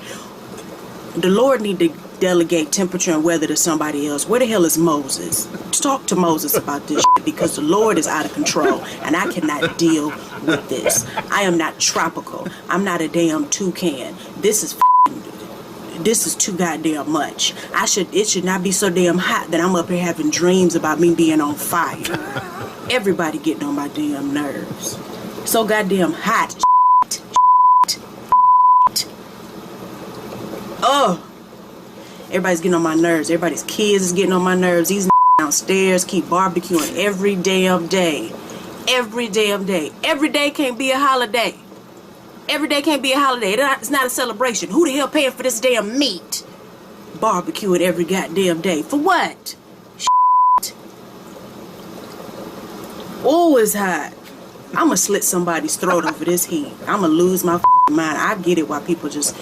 The Lord need to delegate temperature and weather to somebody else. Where the hell is Moses? Talk to Moses about this shit because the Lord is out of control and I cannot deal with this. I am not tropical. I'm not a damn toucan. This is too goddamn much. It should not be so damn hot that I'm up here having dreams about me being on fire. Everybody getting on my damn nerves. So goddamn hot. Oh, everybody's getting on my nerves. Everybody's kids is getting on my nerves. These downstairs keep barbecuing every damn day. Every damn day. Every day can't be a holiday. Every day can't be a holiday. It's not a celebration. Who the hell paying for this damn meat? Barbecuing every goddamn day. For what? Oh, it's hot. I'ma slit somebody's throat over this heat. I'ma lose my mind. I get it why people just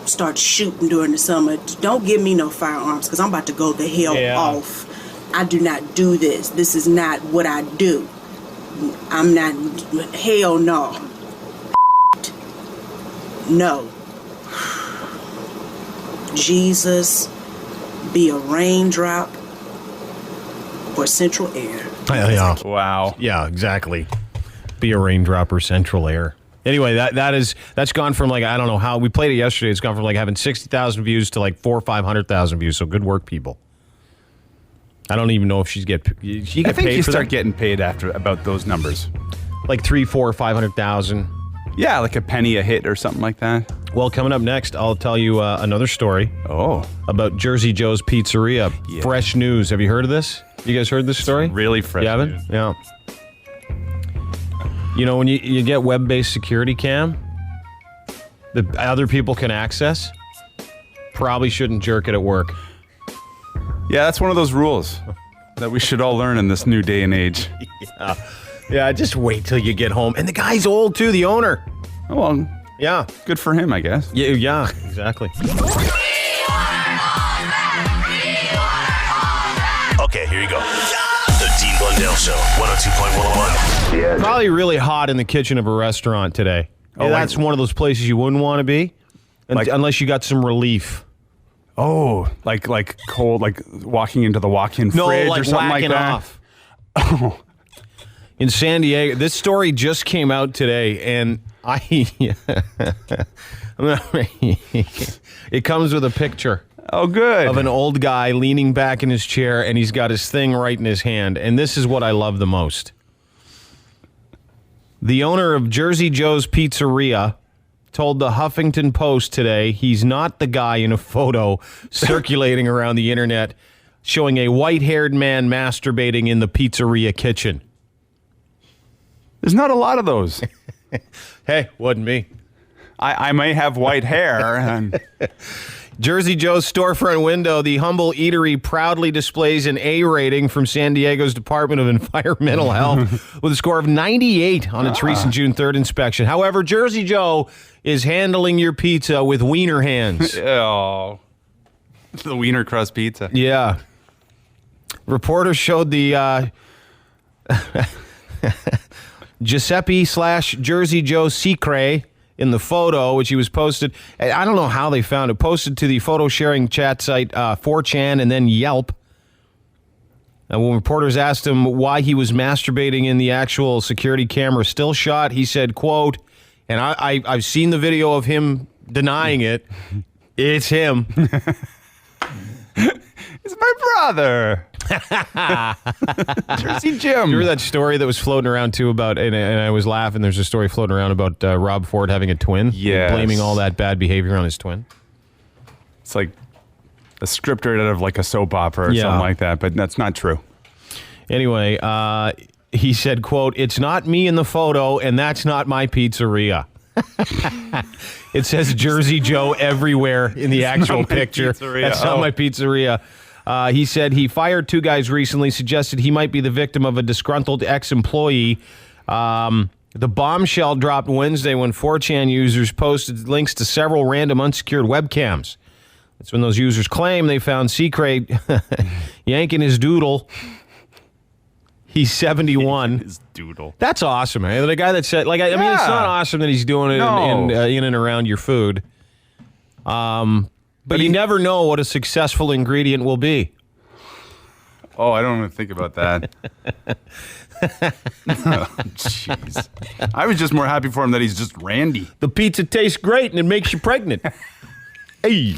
start shooting during the summer. Don't give me no firearms because I'm about to go the hell off. I do not do this. This is not what I do. I'm not. Hell no. No. Jesus, be a raindrop or central air. Yeah. Wow. Yeah, exactly. Be a raindrop or central air. Anyway, that's gone from like, I don't know how, we played it yesterday. It's gone from like having 60,000 views to like 400,000 or 500,000 views. So good work, people. I don't even know if she get I think paid you for start that? getting paid after about those numbers. Like 300,000, 400,000, 500,000. Yeah, like a penny a hit or something like that. Well, coming up next, I'll tell you another story. About Jersey Joe's Pizzeria. Yeah. Fresh news. Have you heard of this? You guys heard this story? Really fresh You haven't? news. Yeah. You know, when you get web-based security cam that other people can access, probably shouldn't jerk it at work. Yeah, that's one of those rules that we should all learn in this new day and age. Yeah, just wait till you get home. And the guy's old, too, the owner. Oh, well, yeah. Good for him, I guess. Yeah, exactly. Okay, here you go. The Dean Blundell Show, 102.1. Yeah. Probably really hot in the kitchen of a restaurant today. Oh, that's one of those places you wouldn't want to be, unless you got some relief. Oh, like cold, like walking into the walk-in fridge like or something like whacking that? off. Oh. In San Diego, this story just came out today, and it comes with a picture. Oh, good. Of an old guy leaning back in his chair, and he's got his thing right in his hand. And this is what I love the most. The owner of Jersey Joe's Pizzeria told the Huffington Post today he's not the guy in a photo circulating around the internet showing a white-haired man masturbating in the pizzeria kitchen. There's not a lot of those. Hey, wasn't me. I may have white hair. And Jersey Joe's storefront window, the humble eatery proudly displays an A rating from San Diego's Department of Environmental Health with a score of 98 on its recent June 3rd inspection. However, Jersey Joe is handling your pizza with wiener hands. Oh, the wiener crust pizza. Yeah. Reporters showed the Giuseppe/Jersey Joe Secret in the photo, which he was posted. I don't know how they found it. Posted to the photo sharing chat site 4chan and then Yelp. And when reporters asked him why he was masturbating in the actual security camera still shot, he said, quote, and I've seen the video of him denying it. It's him. It's my brother. Jersey Jim. Remember that story that was floating around too about, and I was laughing, there's a story floating around about Rob Ford having a twin. Yes. Blaming all that bad behavior on his twin. It's like a script out of like a soap opera or something like that, but that's not true. Anyway, he said, quote, "It's not me in the photo, and that's not my pizzeria." It says Jersey Joe everywhere in the actual picture. That's not my pizzeria. He said he fired 2 guys recently, suggested he might be the victim of a disgruntled ex-employee. The bombshell dropped Wednesday when 4chan users posted links to several random unsecured webcams. That's when those users claim they found Secret yanking his doodle. He's 71. His doodle. That's awesome, man. The guy that said, like, I mean, it's not awesome that he's doing it in and around your food. But you never know what a successful ingredient will be. Oh, I don't even think about that. Oh, jeez. I was just more happy for him that he's just randy. The pizza tastes great and it makes you pregnant. Hey.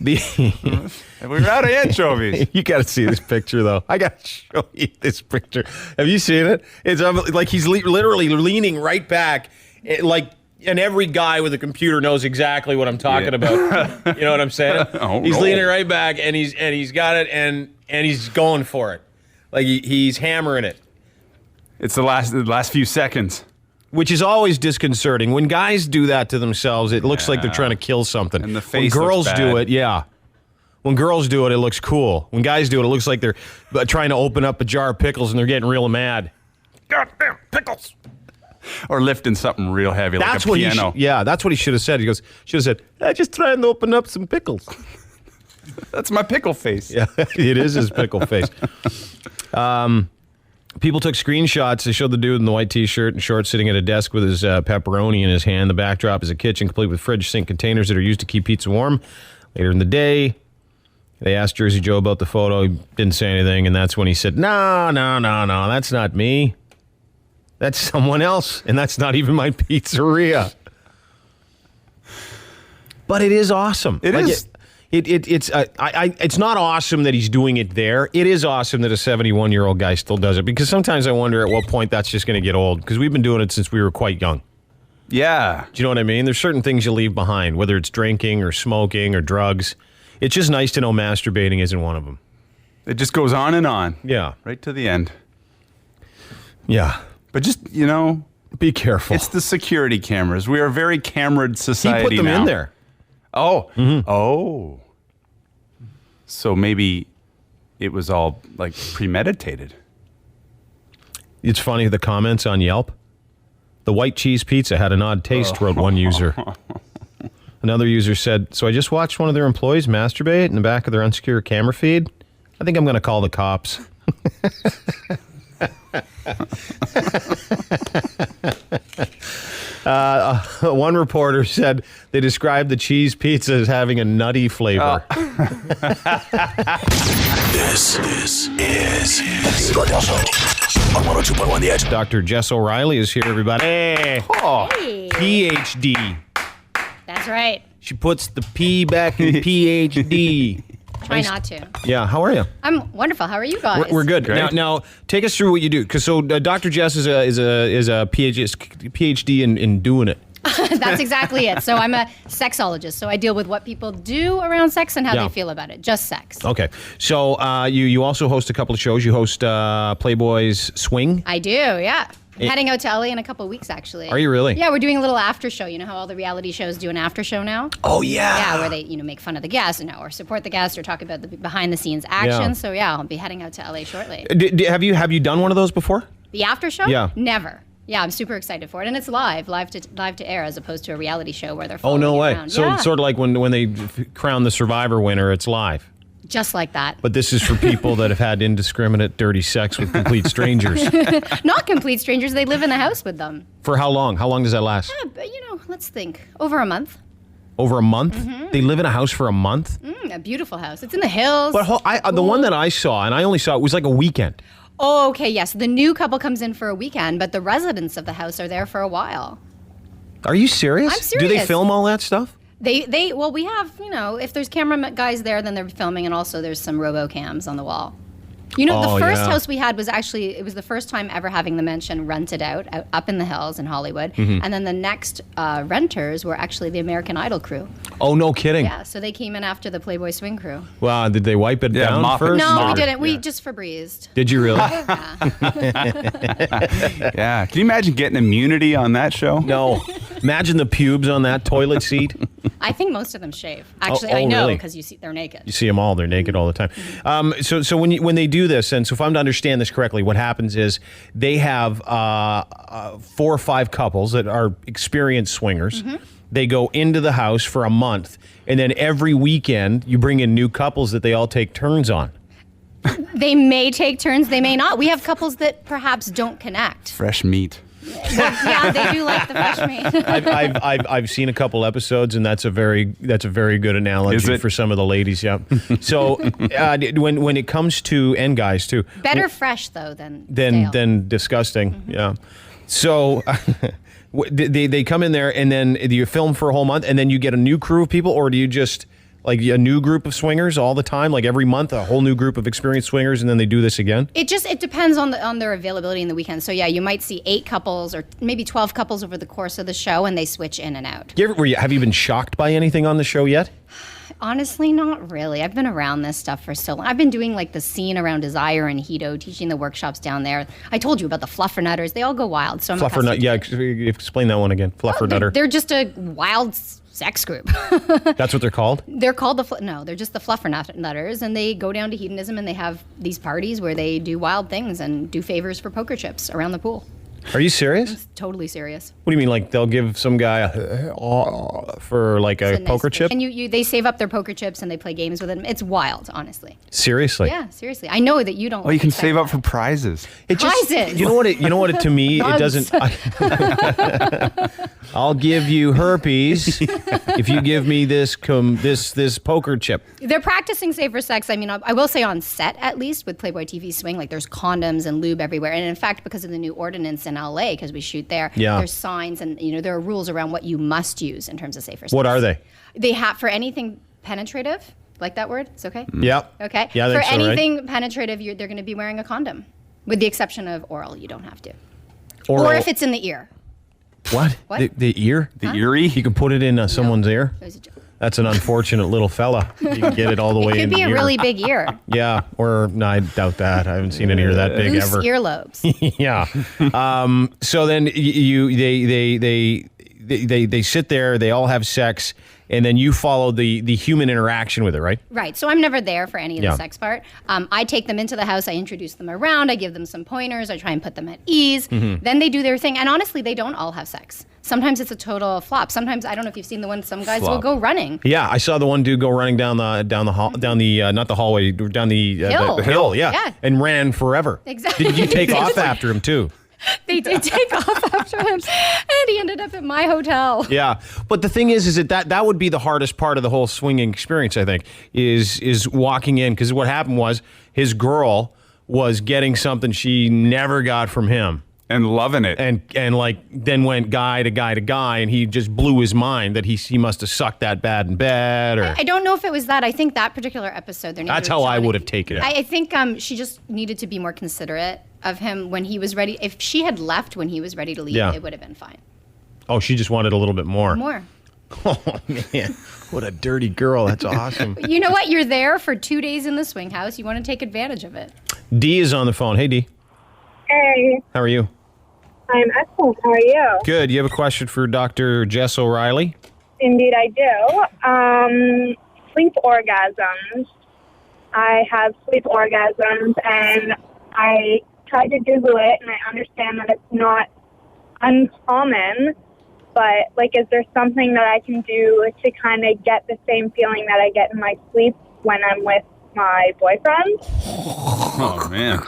We're out of anchovies. You got to see this picture, though. I got to show you this picture. Have you seen it? It's like he's literally leaning right back, and every guy with a computer knows exactly what I'm talking about. You know what I'm saying? He's leaning right back, and he's got it, and he's going for it. Like he's hammering it. It's the last few seconds. Which is always disconcerting. When guys do that to themselves, it looks like they're trying to kill something. And the face when girls looks do bad. it, When girls do it, it looks cool. When guys do it, it looks like they're trying to open up a jar of pickles and they're getting real mad. Goddamn pickles! Or lifting something real heavy like a piano. That's what he should have said. He should have said, "I just trying to open up some pickles." That's my pickle face. Yeah, it is his pickle face. People took screenshots. They showed the dude in the white T-shirt and shorts sitting at a desk with his pepperoni in his hand. The backdrop is a kitchen complete with fridge sink containers that are used to keep pizza warm. Later in the day, they asked Jersey Joe about the photo. He didn't say anything, and that's when he said, No, that's not me. That's someone else, and that's not even my pizzeria. But it is awesome. It is. It's not awesome that he's doing it there. It is awesome that a 71-year-old guy still does it, because sometimes I wonder at what point that's just going to get old, because we've been doing it since we were quite young. Yeah. Do you know what I mean? There's certain things you leave behind, whether it's drinking or smoking or drugs. It's just nice to know masturbating isn't one of them. It just goes on and on. Yeah. Right to the end. Yeah. But just, be careful. It's the security cameras. We are a very cameraed society now. He put them in there. Oh. Mm-hmm. Oh. So maybe it was all premeditated. It's funny, the comments on Yelp. The white cheese pizza had an odd taste, wrote one user. Another user said, so I just watched one of their employees masturbate in the back of their unsecure camera feed. I think I'm going to call the cops. One reporter said they described the cheese pizza as having a nutty flavor. This is the Blundell Show on 102.1 The Edge. Dr. Jess O Reilly is here, everybody. Hey. PhD. That's right. She puts the P back in PhD. Try not to. Yeah, how are you? I'm wonderful. How are you guys? We're good. Now, take us through what you do. Because Dr. Jess is a PhD in doing it. That's exactly it. So I'm a sexologist. So I deal with what people do around sex and how they feel about it. Just sex. Okay. So you also host a couple of shows. You host Playboy's Swing. I do, yeah. I'm heading out to LA in a couple of weeks, actually. Are you really? Yeah, we're doing a little after show. You know how all the reality shows do an after show now? Oh, yeah. Yeah, where they make fun of the guest, or support the guest, or talk about the behind the scenes action. Yeah. So yeah, I'll be heading out to LA shortly. Have you done one of those before? The after show? Yeah. Never. Yeah, I'm super excited for it, and it's live to air, as opposed to a reality show where they're. Oh, no way! Around. So yeah. it's sort of like when they crown the Survivor winner, it's live. Just like that. But this is for people that have had indiscriminate, dirty sex with complete strangers. Not complete strangers. They live in the house with them. For how long? How long does that last? But, let's think. Over a month. Over a month? Mm-hmm. They live in a house for a month? A beautiful house. It's in the hills. But the one that I saw, and I only saw it, was like a weekend. Oh, okay, yes. The new couple comes in for a weekend, but the residents of the house are there for a while. Are you serious? I'm serious. Do they film all that stuff? Well, we have, if there's camera guys there, then they're filming, and also there's some robo-cams on the wall. The first house we had was actually, it was the first time ever having the mansion rented out up in the hills in Hollywood. Mm-hmm. And then the next renters were actually the American Idol crew. Oh, no kidding. Yeah, so they came in after the Playboy Swing crew. Wow, did they wipe it down first? No, we didn't. We just Febrezed. Did you really? Yeah. Can you imagine getting immunity on that show? No. Imagine the pubes on that toilet seat. I think most of them shave. Actually, Oh, I know, really? because they're naked. You see them all. They're naked all the time. So when they do this, and so if I'm to understand this correctly, what happens is they have 4 or 5 couples that are experienced swingers. Mm-hmm. They go into the house for a month, and then every weekend you bring in new couples that they all take turns on. They may take turns, they may not. We have couples that perhaps don't connect. Fresh meat. Yeah, they do like the fresh meat. I've seen a couple episodes, and that's a very good analogy for some of the ladies. Yeah. So when it comes to, and guys too, better fresh though than disgusting. Mm-hmm. Yeah. So they come in there, and then do you film for a whole month, and then you get a new crew of people, or do you just Like a new group of swingers all the time, like every month, a whole new group of experienced swingers, and then they do this again? It depends on their availability in the weekend. So yeah, you might see 8 couples or maybe 12 couples over the course of the show, and they switch in and out. Have you been shocked by anything on the show yet? Honestly, not really. I've been around this stuff for so long. I've been doing like the scene around Desire and Hito, teaching the workshops down there. I told you about the fluffernutters. They all go wild. So Explain that one again. Fluffernutter. They're just a wild sex group. That's what they're called? They're called they're just the fluffernutters, and they go down to hedonism, and they have these parties where they do wild things and do favors for poker chips around the pool. Are you serious? I'm totally serious. What do you mean? Like they'll give some guy for like a poker chip? And they save up their poker chips and they play games with them. It's wild, honestly. Seriously? Yeah, seriously. I know that you don't. Oh, you can save up for prizes. Prizes. You know what? To me, it doesn't. I'll give you herpes if you give me this poker chip. They're practicing safer sex. I mean, I will say on set at least with Playboy TV Swing, like there's condoms and lube everywhere. And in fact, because of the new ordinance in LA, because we shoot there, there's signs and there are rules around what you must use in terms of safer sex. What are they? They have for anything penetrative. Like that word? It's okay? Yep. Okay. Yeah, for so, anything penetrative, they're going to be wearing a condom. With the exception of oral, you don't have to. Oral. Or if it's in the ear. What? The ear? The eerie? You can put it in someone's ear? It was a joke. That's an unfortunate little fella. You can get it all the way in the ear. It could be a really big ear. Yeah, or no, I doubt that. I haven't seen an ear that big Loose ever. earlobes. Yeah. So then they sit there. They all have sex, and then you follow the human interaction with it, right? Right. So I'm never there for any of the sex part. I take them into the house. I introduce them around. I give them some pointers. I try and put them at ease. Mm-hmm. Then they do their thing. And honestly, they don't all have sex. Sometimes it's a total flop. Sometimes I don't know if you've seen the one. Some guys will go running. Yeah, I saw the one dude go running down the hall, down the not the hallway, down the hill. Yeah, and ran forever. Exactly. Did you take off after him too? They did take off after him, and he ended up at my hotel. Yeah, but the thing is that would be the hardest part of the whole swinging experience. I think is walking in, because what happened was his girl was getting something she never got from him. And loving it. And like then went guy to guy to guy, and he just blew his mind that he must have sucked that bad in bed. Or I don't know if it was that. I think that particular episode. That's how I would have taken it. I think she just needed to be more considerate of him when he was ready. If she had left when he was ready to leave, it would have been fine. Oh, she just wanted a little bit more. More. Oh, man. What a dirty girl. That's awesome. You know what? You're there for 2 days in the swing house. You want to take advantage of it. Dee is on the phone. Hey, Dee. Hey. How are you? I'm excellent. How are you? Good. You have a question for Dr. Jess O Reilly? Indeed, I do. Sleep orgasms. I have sleep orgasms, and I tried to Google it, and I understand that it's not uncommon, but, like, is there something that I can do to kind of get the same feeling that I get in my sleep when I'm with my boyfriend? Oh, man.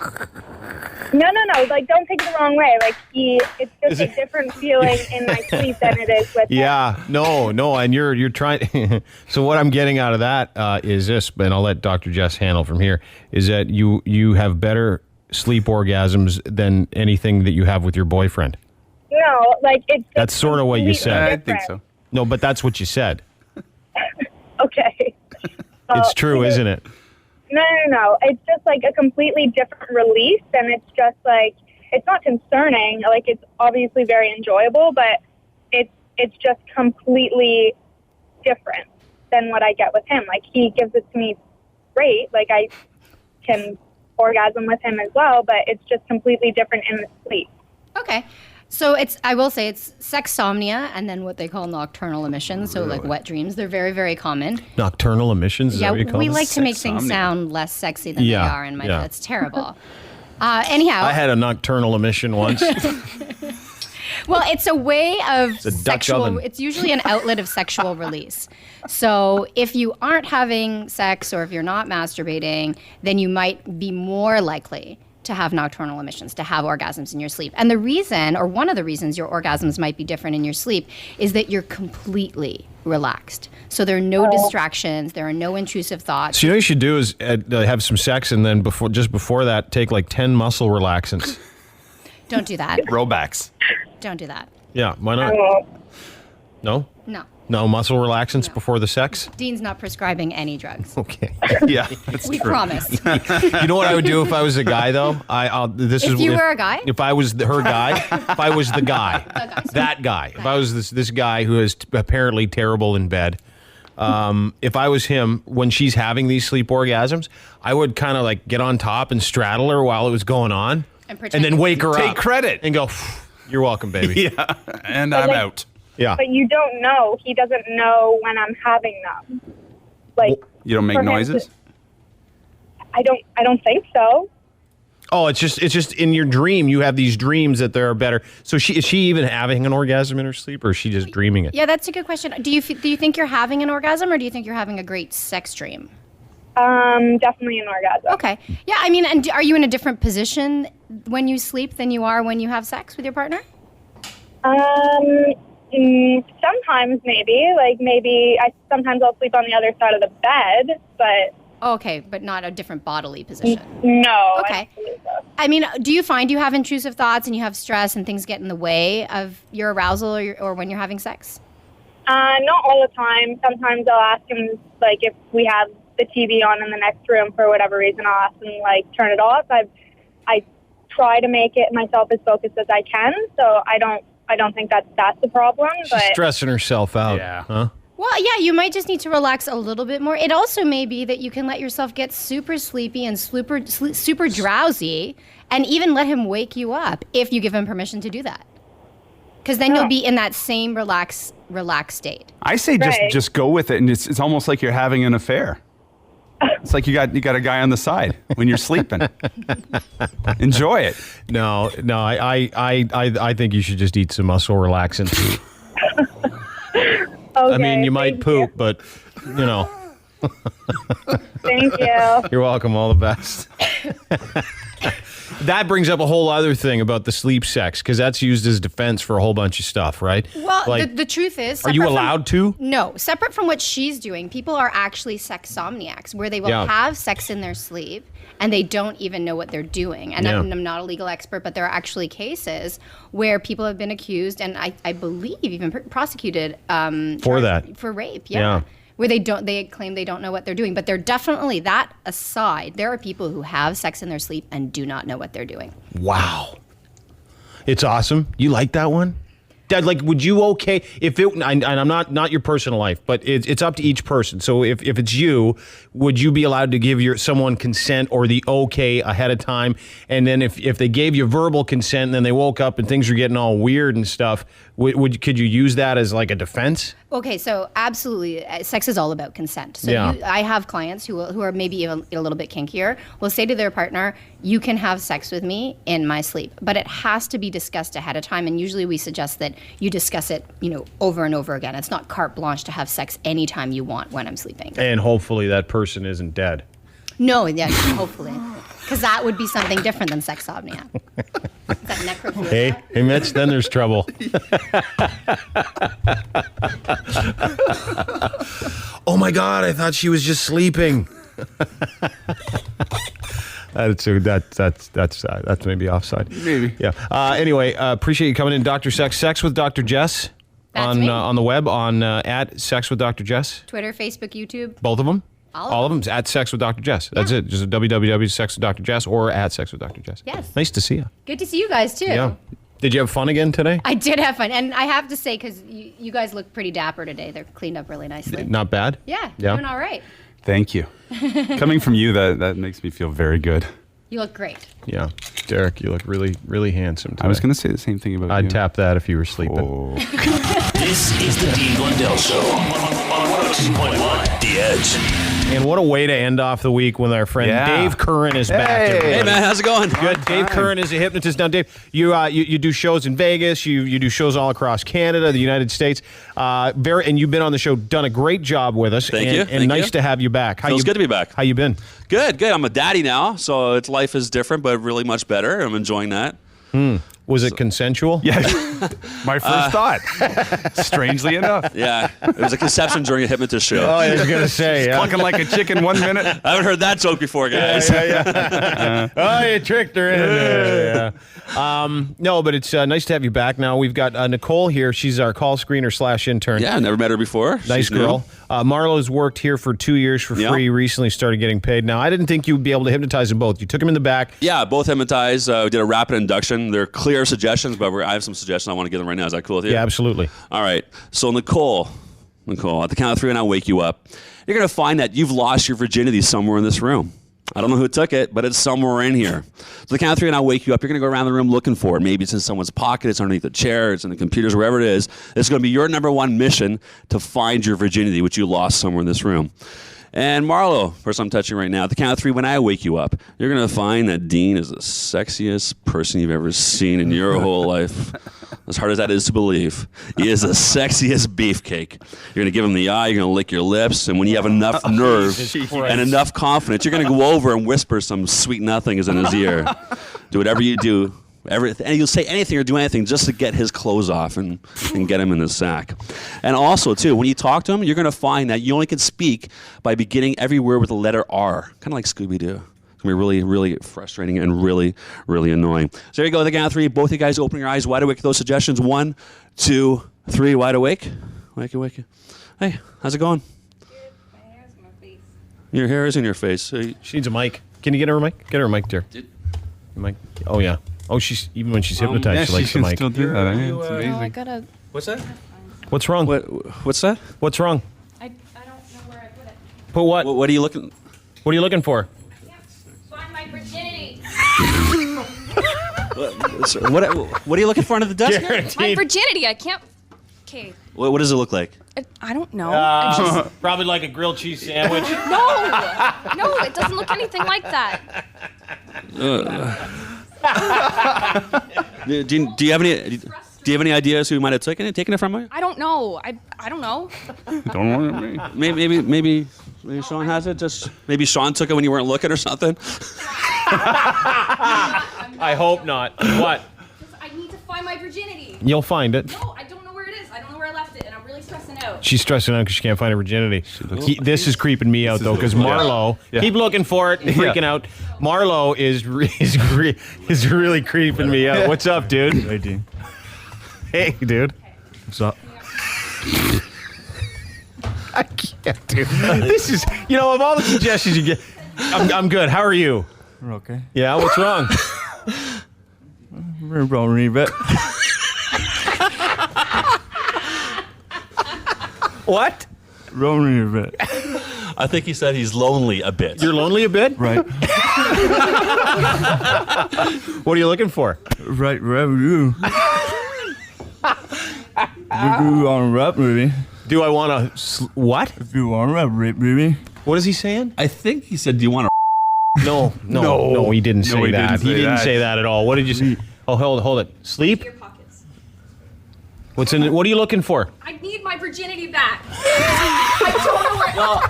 No. Like, don't take it the wrong way. Like, it's just a different feeling in my sleep than it is with him. Yeah, no, and you're trying. So what I'm getting out of that is this, and I'll let Dr. Jess handle from here, is that you have better sleep orgasms than anything that you have with your boyfriend. No, like it's. That's sort of what you said. I think so. No, but that's what you said. Okay. It's true, isn't it? No. It's just like a completely different release, and it's just like, it's not concerning. Like, it's obviously very enjoyable, but it's just completely different than what I get with him. Like, he gives it to me great. Like, I can orgasm with him as well, but it's just completely different in the sleep. Okay. So I will say it's sexsomnia and then what they call nocturnal emissions. So like wet dreams, they're very, very common. Nocturnal emissions? Is that what you call we it? like to make things sound less sexy than they are in my head. It's terrible. Anyhow. I had a nocturnal emission once. Well, it's a way of it's a Dutch oven. It's usually an outlet of sexual release. So if you aren't having sex or if you're not masturbating, then you might be more likely to have nocturnal emissions, to have orgasms in your sleep. And the reason, or one of the reasons your orgasms might be different in your sleep, is that you're completely relaxed. So there are no distractions, there are no intrusive thoughts. So you know what you should do is have some sex and then just before that, take like 10 muscle relaxants. Don't do that. Robax. Don't do that. Yeah, why not? No? No. No muscle relaxants before the sex? Dean's not prescribing any drugs. Okay. Yeah, that's We true. promise. You know what I would do if I was a guy, though? If you were a guy? If I was her guy, if I was the guy, that guy, if I was this guy who is apparently terrible in bed, if I was him, when she's having these sleep orgasms, I would kind of like get on top and straddle her while it was going on, and then wake her up. Take credit. And go, you're welcome, baby. Yeah, and I'm out. Yeah. But you don't know. He doesn't know when I'm having them. Like You don't make for him noises? to- I don't think so. Oh, it's just in your dream. You have these dreams that there are better. So is she even having an orgasm in her sleep, or is she just dreaming it? Yeah, that's a good question. Do you think you're having an orgasm, or do you think you're having a great sex dream? Definitely an orgasm. Okay. Yeah, I mean, and are you in a different position when you sleep than you are when you have sex with your partner? Sometimes maybe. Sometimes I'll sleep on the other side of the bed, but... Okay, but not a different bodily position. No. Okay. I mean, do you find you have intrusive thoughts and you have stress and things get in the way of your arousal or when you're having sex? Not all the time. Sometimes I'll ask him, like, if we have the TV on in the next room for whatever reason, I'll ask him, like, turn it off. I try to make it myself as focused as I can, so I don't think that's the problem. But She's stressing herself out. Yeah. Huh? Well, yeah, you might just need to relax a little bit more. It also may be that you can let yourself get super sleepy and super drowsy and even let him wake you up if you give him permission to do that. Because then you'll be in that same relaxed state. I say just go with it, and it's almost like you're having an affair. It's like you got a guy on the side when you're sleeping. Enjoy it. No, I think you should just eat some muscle relaxants. I mean, you might poop, but, you know. Thank you. You're welcome. All the best. That brings up a whole other thing about the sleep sex, because that's used as defense for a whole bunch of stuff, right? Well, Like, the truth is... are you allowed to? No. Separate from what she's doing, people are actually sexsomniacs, where they will have sex in their sleep, and they don't even know what they're doing. And I'm not a legal expert, but there are actually cases where people have been accused, and I believe even prosecuted... for rape, yeah. Where they claim they don't know what they're doing. But they're definitely, that aside, there are people who have sex in their sleep and do not know what they're doing. Wow. It's awesome. You like that one? Dad, like, would you if it, and I'm not your personal life, but it's up to each person. So if it's you, would you be allowed to give someone consent or the okay ahead of time? And then if they gave you verbal consent and then they woke up and things are getting all weird and stuff, could you use that as like a defense? Okay, so absolutely, sex is all about consent. So Yeah. I have clients who are maybe a little bit kinkier, will say to their partner, you can have sex with me in my sleep. But it has to be discussed ahead of time, and usually we suggest that you discuss it, over and over again. It's not carte blanche to have sex anytime you want when I'm sleeping. And hopefully that person isn't dead. No, yeah, hopefully. Because that would be something different than sexomnia. Is that necrophilia? Hey, Mitch, then there's trouble. Oh my God, I thought she was just sleeping. That's maybe offside. Maybe. Yeah. Anyway, appreciate you coming in, Dr. Sex with Dr. Jess. That's me. On the web at Sex with Dr. Jess. Twitter, Facebook, YouTube. Both of them? All of them at Sex with Dr. Jess. That's it. Just www.sexwithdrjess or at Sex with Dr. Jess. Yes. Nice to see you. Good to see you guys, too. Yeah. Did you have fun again today? I did have fun. And I have to say, because you guys look pretty dapper today. They're cleaned up really nicely. Not bad? Yeah. Doing all right. Thank you. Coming from you, that makes me feel very good. You look great. Yeah. Derek, you look really, really handsome today. I was going to say the same thing about you. I'd tap that if you were sleeping. Oh. This is the Dean Blundell Show on 102.1 The Edge. And what a way to end off the week when our friend Dave Curran is back. Everybody. Hey, man, how's it going? Good. Dave Curran is a hypnotist. Now, Dave, you do shows in Vegas. You do shows all across Canada, the United States. And you've been on the show, done a great job with us. Thank you. And nice to have you back. Feels good to be back. How you been? Good. I'm a daddy now, so life is different, but really much better. I'm enjoying that. Was it consensual? Yeah. My first thought. Strangely enough. Yeah. It was a conception during a hypnotist show. Oh, I was going to say. Yeah. Clucking like a chicken 1 minute. I haven't heard that joke before, guys. Oh, you tricked her in there. Yeah. No, but it's nice to have you back now. We've got Nicole here. She's our call screener / intern. Yeah, never met her before. Nice girl. Marlowe's worked here for 2 years for free. Recently started getting paid. Now, I didn't think you'd be able to hypnotize them both. You took them in the back. Yeah, both hypnotized. We did a rapid induction. They're clear suggestions, but I have some suggestions I want to give them right now. Is that cool with you? Yeah, absolutely. All right. So, Nicole, at the count of 3 and I'll wake you up. You're going to find that you've lost your virginity somewhere in this room. I don't know who took it, but it's somewhere in here. So the count of 3 and I'll wake you up. You're going to go around the room looking for it. Maybe it's in someone's pocket. It's underneath the chair. It's in the computers, wherever it is. It's going to be your number one mission to find your virginity, which you lost somewhere in this room. And Marlowe, person I'm touching right now, at the count of 3, when I wake you up, you're going to find that Dean is the sexiest person you've ever seen in your whole life. As hard as that is to believe, he is the sexiest beefcake. You're going to give him the eye, you're going to lick your lips, and when you have enough nerve and enough confidence, you're going to go over and whisper some sweet nothings in his ear. Do whatever you do. And you'll say anything or do anything just to get his clothes off and get him in the sack. And also, too, when you talk to him, you're going to find that you only can speak by beginning every word with the letter R, kind of like Scooby-Doo. It's going to be really, really frustrating and really, really annoying. So there you go, the count of 3. Both of you guys open your eyes wide awake. Those suggestions. 1, 2, 3, wide awake. Wake. Hey, how's it going? My hair's in my face. Your hair is in your face. So she needs a mic. Can you get her a mic? Get her a mic, dear. Mic. Oh, yeah. Oh, she's even when she's hypnotized, she likes the mic. Still do that. I mean, it's amazing. No, I gotta. What's that? What's wrong? What's that? What's wrong? I don't know where I put it. Put what? What are you looking? What are you looking for? I can't find my virginity. What are you looking for under the desk? My virginity. I can't. Okay. What does it look like? I don't know. Probably like a grilled cheese sandwich. No, it doesn't look anything like that. Do you have any ideas who might have taken it from you? I don't know. I don't know. Don't worry. Maybe Sean has it. Just maybe Sean took it when you weren't looking or something. I hope not. What? I need to find my virginity. You'll find it. No, I don't know where it is. I don't know where I left it, and I'm really stressing out. She's stressing out because she can't find her virginity. This is creeping me out, though, because Marlowe, keep looking for it, freaking out. Marlowe is really creeping me out. What's up, dude? Hey, Dean. Hey, dude. What's up? I can't, dude. This is, of all the suggestions you get, I'm good. How are you? We're okay. Yeah, what's wrong? We're rolling a bit. What? Lonely a bit. I think he said he's lonely a bit. You're lonely a bit? Right. What are you looking for? Right, wherever you. If you want to rap, baby. Do I want to... What? If you want to rap, baby. What is he saying? I think he said, do you want to... No, he didn't say that. He didn't say that at all. What did you say? Oh, hold it. Sleep? Your pockets. What's in it? What are you looking for? I need my virginity back. I don't know where. No,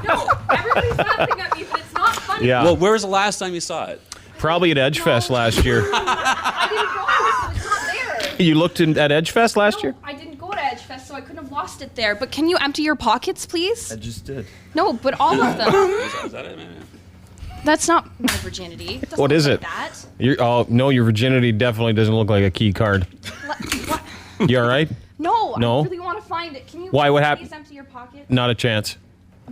everybody's laughing at me, but it's not funny. Yeah. Well, where was the last time you saw it? Probably at Edge Fest last year. I didn't go, so it's not there. You looked at Edge Fest last year? I didn't go to Edge Fest, so I couldn't have lost it there. But can you empty your pockets, please? I just did. No, but all of them. Is that it, man? That's not my virginity. It What is look it? like Oh, no, your virginity definitely doesn't look like a key card. What? You all right? No, No? I really want to find it. Can you Why? What please happened? empty your pockets? Not a chance.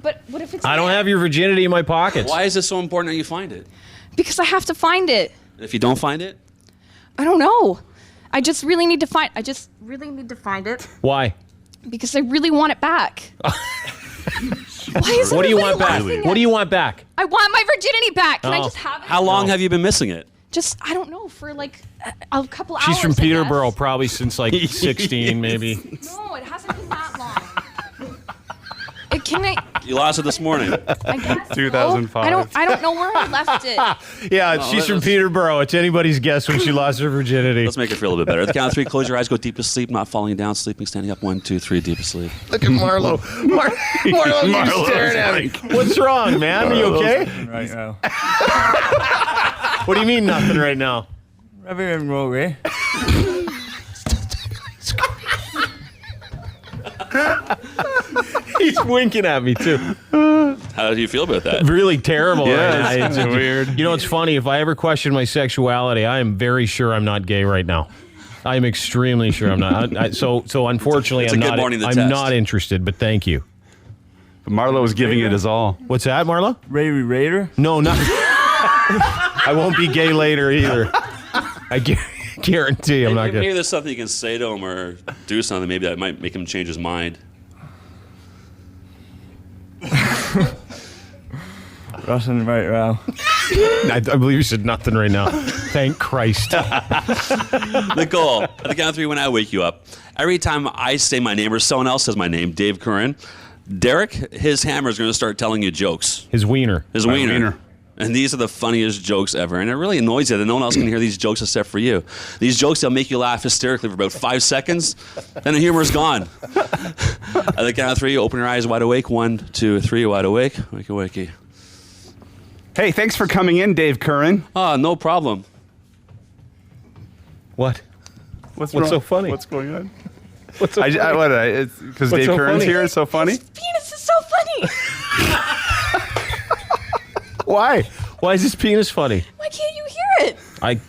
But what if it's I don't there? have your virginity in my pockets. Why is it so important that you find it? Because I have to find it. And if you don't find it? I don't know. I just really need to find it. Why? Because I really want it back. Why is What do you everybody want back? laughing at What do you me? want back? I want my virginity back. Can I Oh. just have it? How long have you been missing it? Just, I don't know, for like a couple hours. She's from I guess. Peterborough, probably since like 16, maybe. No, it hasn't been that long. Can I? You lost it this morning. I guess so. 2005. I don't know where I left it. Yeah, she's from Peterborough. It's anybody's guess when she lost her virginity. Let's make it feel a little bit better. At the count of 3, close your eyes, go deep asleep, not falling down, sleeping, standing up. 1, 2, 3, deep asleep. Look at Marlowe. Marlowe, you're staring at me. What's wrong, man? Are you okay? Right now. What do you mean nothing right now? Everything okay. He's winking at me too. How do you feel about that? Really terrible. Yeah, right? it's weird. You know, it's funny. If I ever question my sexuality, I am very sure I'm not gay right now. I am extremely sure I'm not. So unfortunately, It's a good morning to I'm test. not interested. But thank you. Marlowe was giving it his all. What's that, Marlo? Ray Raider? No, not. I won't be gay later either. I guarantee I'm not Maybe gay. there's something you can say to him or do something. Maybe that might make him change his mind. Nothing right now. I believe you said nothing right now. Thank Christ. Nicole, at the count of 3 when I wake you up, every time I say my name or someone else says my name, Dave Curran, Derek, his hammer is going to start telling you jokes. His wiener. His wiener. And these are the funniest jokes ever. And it really annoys you that no one else can hear these jokes except for you. These jokes, they'll make you laugh hysterically for about 5 seconds, then the humor's gone. At the count of 3, open your eyes wide awake. 1, 2, 3, wide awake. Wakey, wakey. Hey, thanks for coming in, Dave Curran. Oh, no problem. What? What's so funny? What's going on? What's so funny? It's because Dave so Curran's funny? here. It's so funny. Penis is so funny. Why? Why is this penis funny? Why can't you hear it?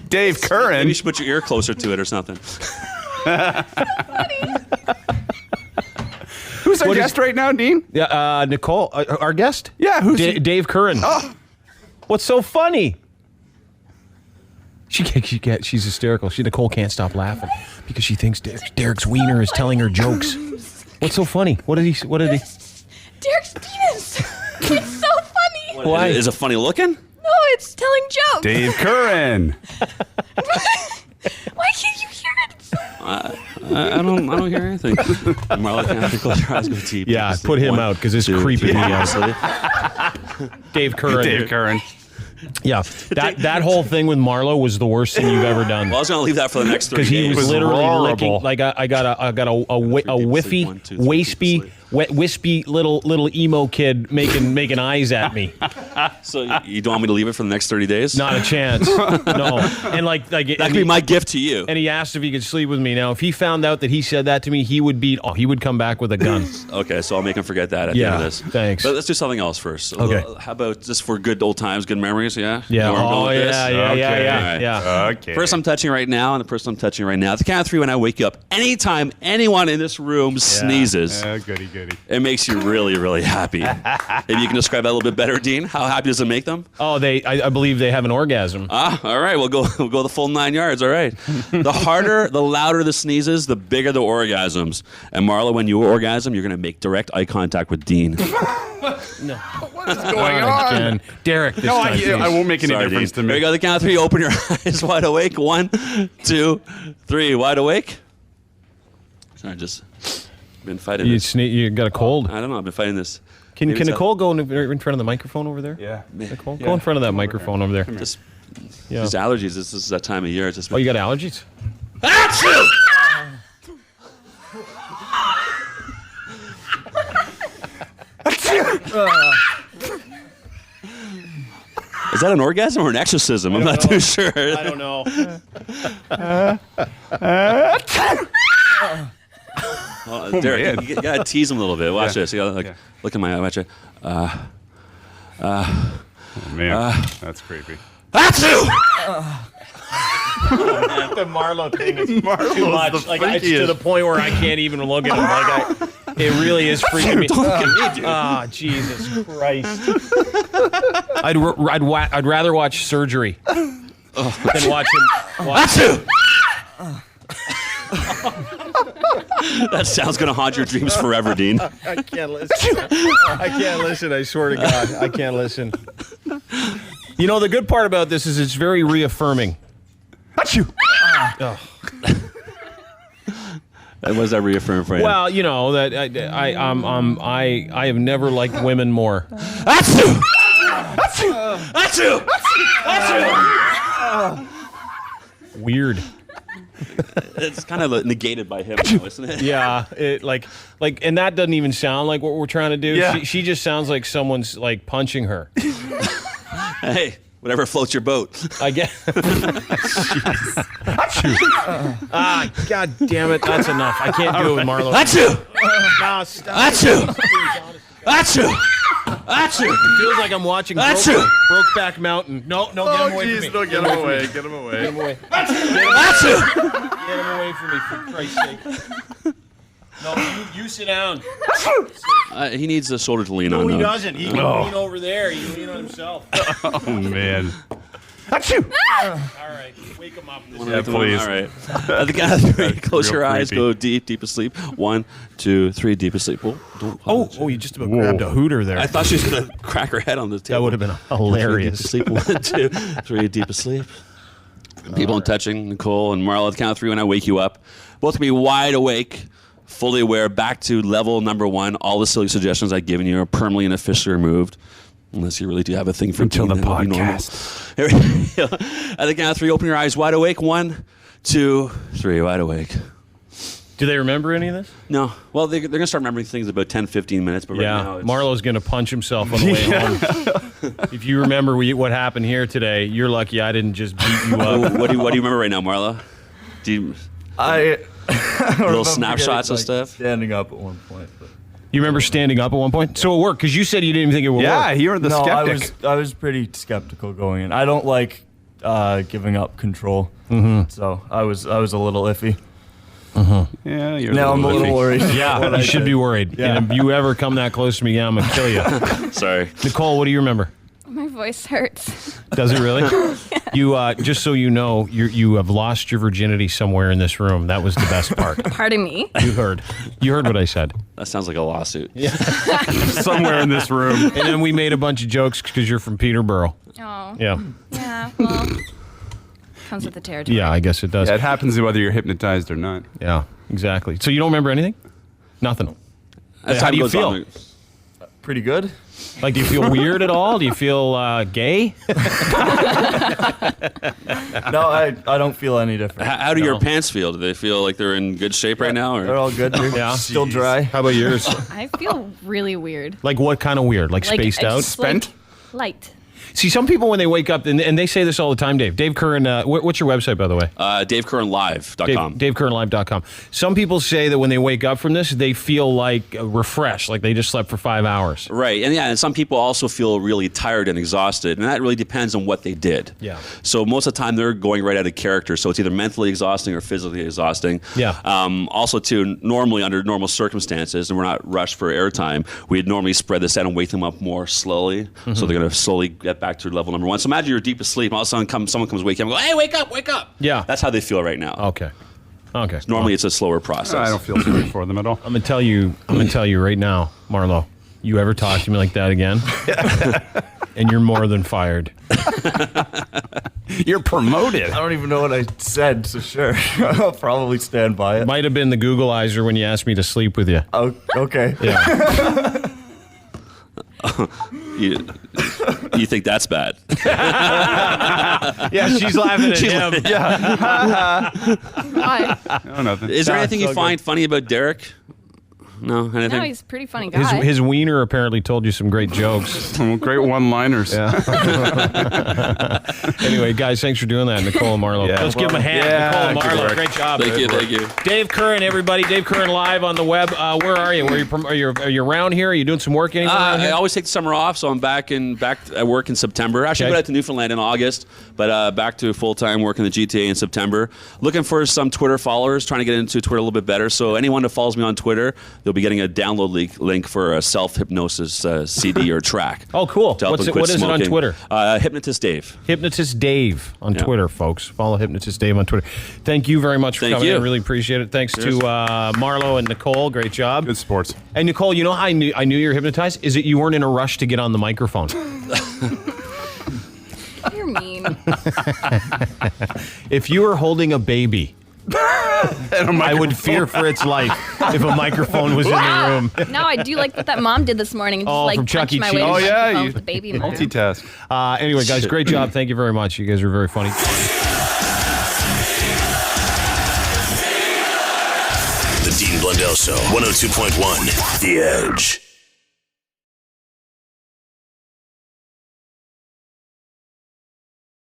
Dave Curran. Maybe you should put your ear closer to it or something. Who's our guest right now, Dean? Yeah, Nicole, our guest? Yeah, who's Dave Curran. Oh. What's so funny? She's hysterical. Nicole can't stop laughing because she thinks Derek's wiener is telling her jokes. What's so funny? What did he? Derek's penis. It's so funny. Why? Is it funny looking? No, it's telling jokes. Dave Curran. Why can't you hear it? I don't hear anything. Marla, can't close your eyes, go deep. Yeah, put him out because it's creeping me out. Dave Curran. Dave Curran. Yeah, that whole thing with Marlowe was the worst thing you've ever done. Well, I was going to leave that for the next 3 Because days. he was literally horrible. licking like I got a whiffy, wispy, wispy little emo kid making eyes at me. So you don't want me to leave it for the next 30 days? Not a chance. No. And like that could be my gift to you. And he asked if he could sleep with me. Now, if he found out that he said that to me, he would come back with a gun. Okay, so I'll make him forget that at the end of this. Thanks. But let's do something else first. Okay. How about just for good old times, good memories? Yeah. Yeah. You know where I'm going with this? Yeah. Okay. Person I'm touching right now, and the person I'm touching right now. At the count of 3, when I wake you up, anytime anyone in this room sneezes, Goody. it makes you really, really happy. Maybe you can describe that a little bit better, Dean. How happy does it make them? Oh, I believe they have an orgasm. Ah, all right. We'll go the full 9 yards. All right. The harder, the louder the sneezes, the bigger the orgasms. And Marla, when you orgasm, you're going to make direct eye contact with Dean. No. What is going on? Again. Derek, this No, time, please. I won't make any Sorry, difference Dean. to me. Here we go. The count of 3. Open your eyes wide awake. 1, 2, 3. Wide awake. Sorry, just been fighting this. You got a cold. I don't know. I've been fighting this. Can Maybe it's Nicole go in front of the microphone over there? Yeah. Nicole, go in front of that microphone over there. Just Yeah. these allergies. This is that time of year. It's just Oh, you got allergies? Achoo! Is that an orgasm or an exorcism? I'm not too sure. I don't know. Well, Derek, you gotta tease him a little bit. Watch this. You gotta look at my eye. Watch it. That's creepy. Achoo! The Marlowe thing is Marlowe's too much. the Like it's freakiest. to the point where I can't even look at him. It really is freaking me. Don't look at me, dude. Ah, Jesus Christ! I'd rather watch Surgery than watch him. Achoo! That sound's gonna haunt your dreams forever, Dean. I can't listen. I can't listen. I swear to God, I can't listen. You know, the good part about this is it's very reaffirming. Achoo! What does that reaffirm for you? Well, you know that I have never liked women more. Achoo! Achoo! Achoo! Achoo! Weird. It's kind of negated by him, though, isn't it? Yeah, and that doesn't even sound like what we're trying to do. Yeah. She just sounds like someone's like punching her. Hey, Whatever floats your boat. I guess. God damn it. That's enough. I can't do it with Marlowe. Achoo! No, stop. Achoo! Achoo! Achoo! It feels like I'm watching Brokeback Mountain. No, get him away from me. No, get him away. Get him away. Get him away. Achoo! Get him away from me, for Christ's sake. No, you sit down. He needs a shoulder to lean on. No, he though. doesn't. He can lean over there. He can lean on himself. Oh, man. Achoo! All right, wake him up. Yeah, please. All right. At the count of 3, close your eyes, go deep asleep. 1, 2, 3, deep asleep. Oh, you just about grabbed a hooter there. I thought she was going to crack her head on the table. That would have been hilarious. Deep asleep. 1, 2, 3, deep asleep. People touching, Nicole and Marlowe. At the count of 3, when I wake you up, both be wide awake, fully aware, back to level number 1. All the silly suggestions I've given you are permanently and officially removed. Unless you really do have a thing for until the podcast. Here we go. At the count of 3, open your eyes wide awake. 1, 2, 3, wide awake. Do they remember any of this? No. Well, they're going to start remembering things about 10, 15 minutes. But right now it's... Marlowe's going to punch himself on the way home. If you remember what happened here today, you're lucky I didn't just beat you up. What do you remember right now, Marlowe? Little snapshots and stuff? Standing up at one point. But. You remember standing up at one point? So it worked, because you said you didn't even think it would work. Yeah, you're the skeptic. I was pretty skeptical going in. I don't like giving up control. So I was a little iffy. Yeah, now I'm a little worried. Yeah, you should be worried. Yeah. And if you ever come that close to me, I'm going to kill you. Sorry. Nicole, what do you remember? My voice hurts. Does it really? You just so you know, you have lost your virginity somewhere in this room. That was the best part. Pardon me? You heard what I said. That sounds like a lawsuit. Yeah. Somewhere in this room. And then we made a bunch of jokes because you're from Peterborough. Oh. Yeah. Yeah, well, comes with the territory. Yeah, I guess it does. Yeah, it happens whether you're hypnotized or not. Yeah, exactly. So you don't remember anything? Nothing. As How time do you goes feel? on, Pretty good. Like, do you feel weird at all? Do you feel gay? No, I don't feel any different. How do your pants feel? Do they feel like they're in good shape right now? Or? They're all good. Yeah. Still dry. How about yours? I feel really weird. Like what kind of weird? Like spaced out? Spent? Light. See, some people when they wake up, and they say this all the time, Dave. Dave Curran, what's your website, by the way? DaveCurranLive.com. DaveCurranLive.com. Some people say that when they wake up from this, they feel like refreshed, like they just slept for 5 hours. Right, and some people also feel really tired and exhausted, and that really depends on what they did. Yeah. So most of the time they're going right out of character, so it's either mentally exhausting or physically exhausting. Yeah. Also, too, normally under normal circumstances, and we're not rushed for airtime, we'd normally spread this out and wake them up more slowly, so they're going to slowly get back to level number 1. So imagine you're deep asleep, and all of a sudden someone comes wake you up and go, hey, wake up. Yeah. That's how they feel right now. Okay. Normally it's a slower process. I don't feel sorry for them at all. I'm gonna tell you right now, Marlowe. You ever talk to me like that again, and you're more than fired. You're promoted. I don't even know what I said, so sure. I'll probably stand by it. Might have been the Googleizer when you asked me to sleep with you. Oh, okay. Yeah. You think that's bad? Yeah, she's laughing at him. Why? No, nothing. Is there anything you find funny about Derek? No, anything? No, he's a pretty funny guy. His wiener apparently told you some great jokes. Some great one-liners. Yeah. Anyway, guys, thanks for doing that, Nicole and Marlowe. Yeah. Let's give them a hand. Yeah, Nicole and good Marlowe, work. great job. Thank you. Dave Curran, everybody. Dave Curran live on the web. Where are you? Are you around here? Are you doing some work anywhere around I here? always take the summer off, so I'm back at work in September. Actually, Okay. I go out to Newfoundland in August, but back to full-time work in the GTA in September. Looking for some Twitter followers, trying to get into Twitter a little bit better. So anyone that follows me on Twitter, they'll be getting a download link for a self-hypnosis CD or track. Oh, cool. To help them quit What is it on smoking. Twitter? Hypnotist Dave. Hypnotist Dave on Twitter, folks. Follow Hypnotist Dave on Twitter. Thank you very much for Thank coming. you. I really appreciate it. Thanks Cheers. to Marlowe and Nicole. Great job. Good sports. And Nicole, you know how I knew you were hypnotized? Is that you weren't in a rush to get on the microphone. You're mean. If you were holding a baby, I would fear for its life if a microphone was in the room. No, I do like what that mom did this morning. And just like from Chuck punched E. my Cheese. way to Oh, the yeah, microphone you with the baby in my room. multitask. Anyway, guys, great job. Thank you very much. You guys are very funny. The Dean Blundell Show, 102.1 The Edge.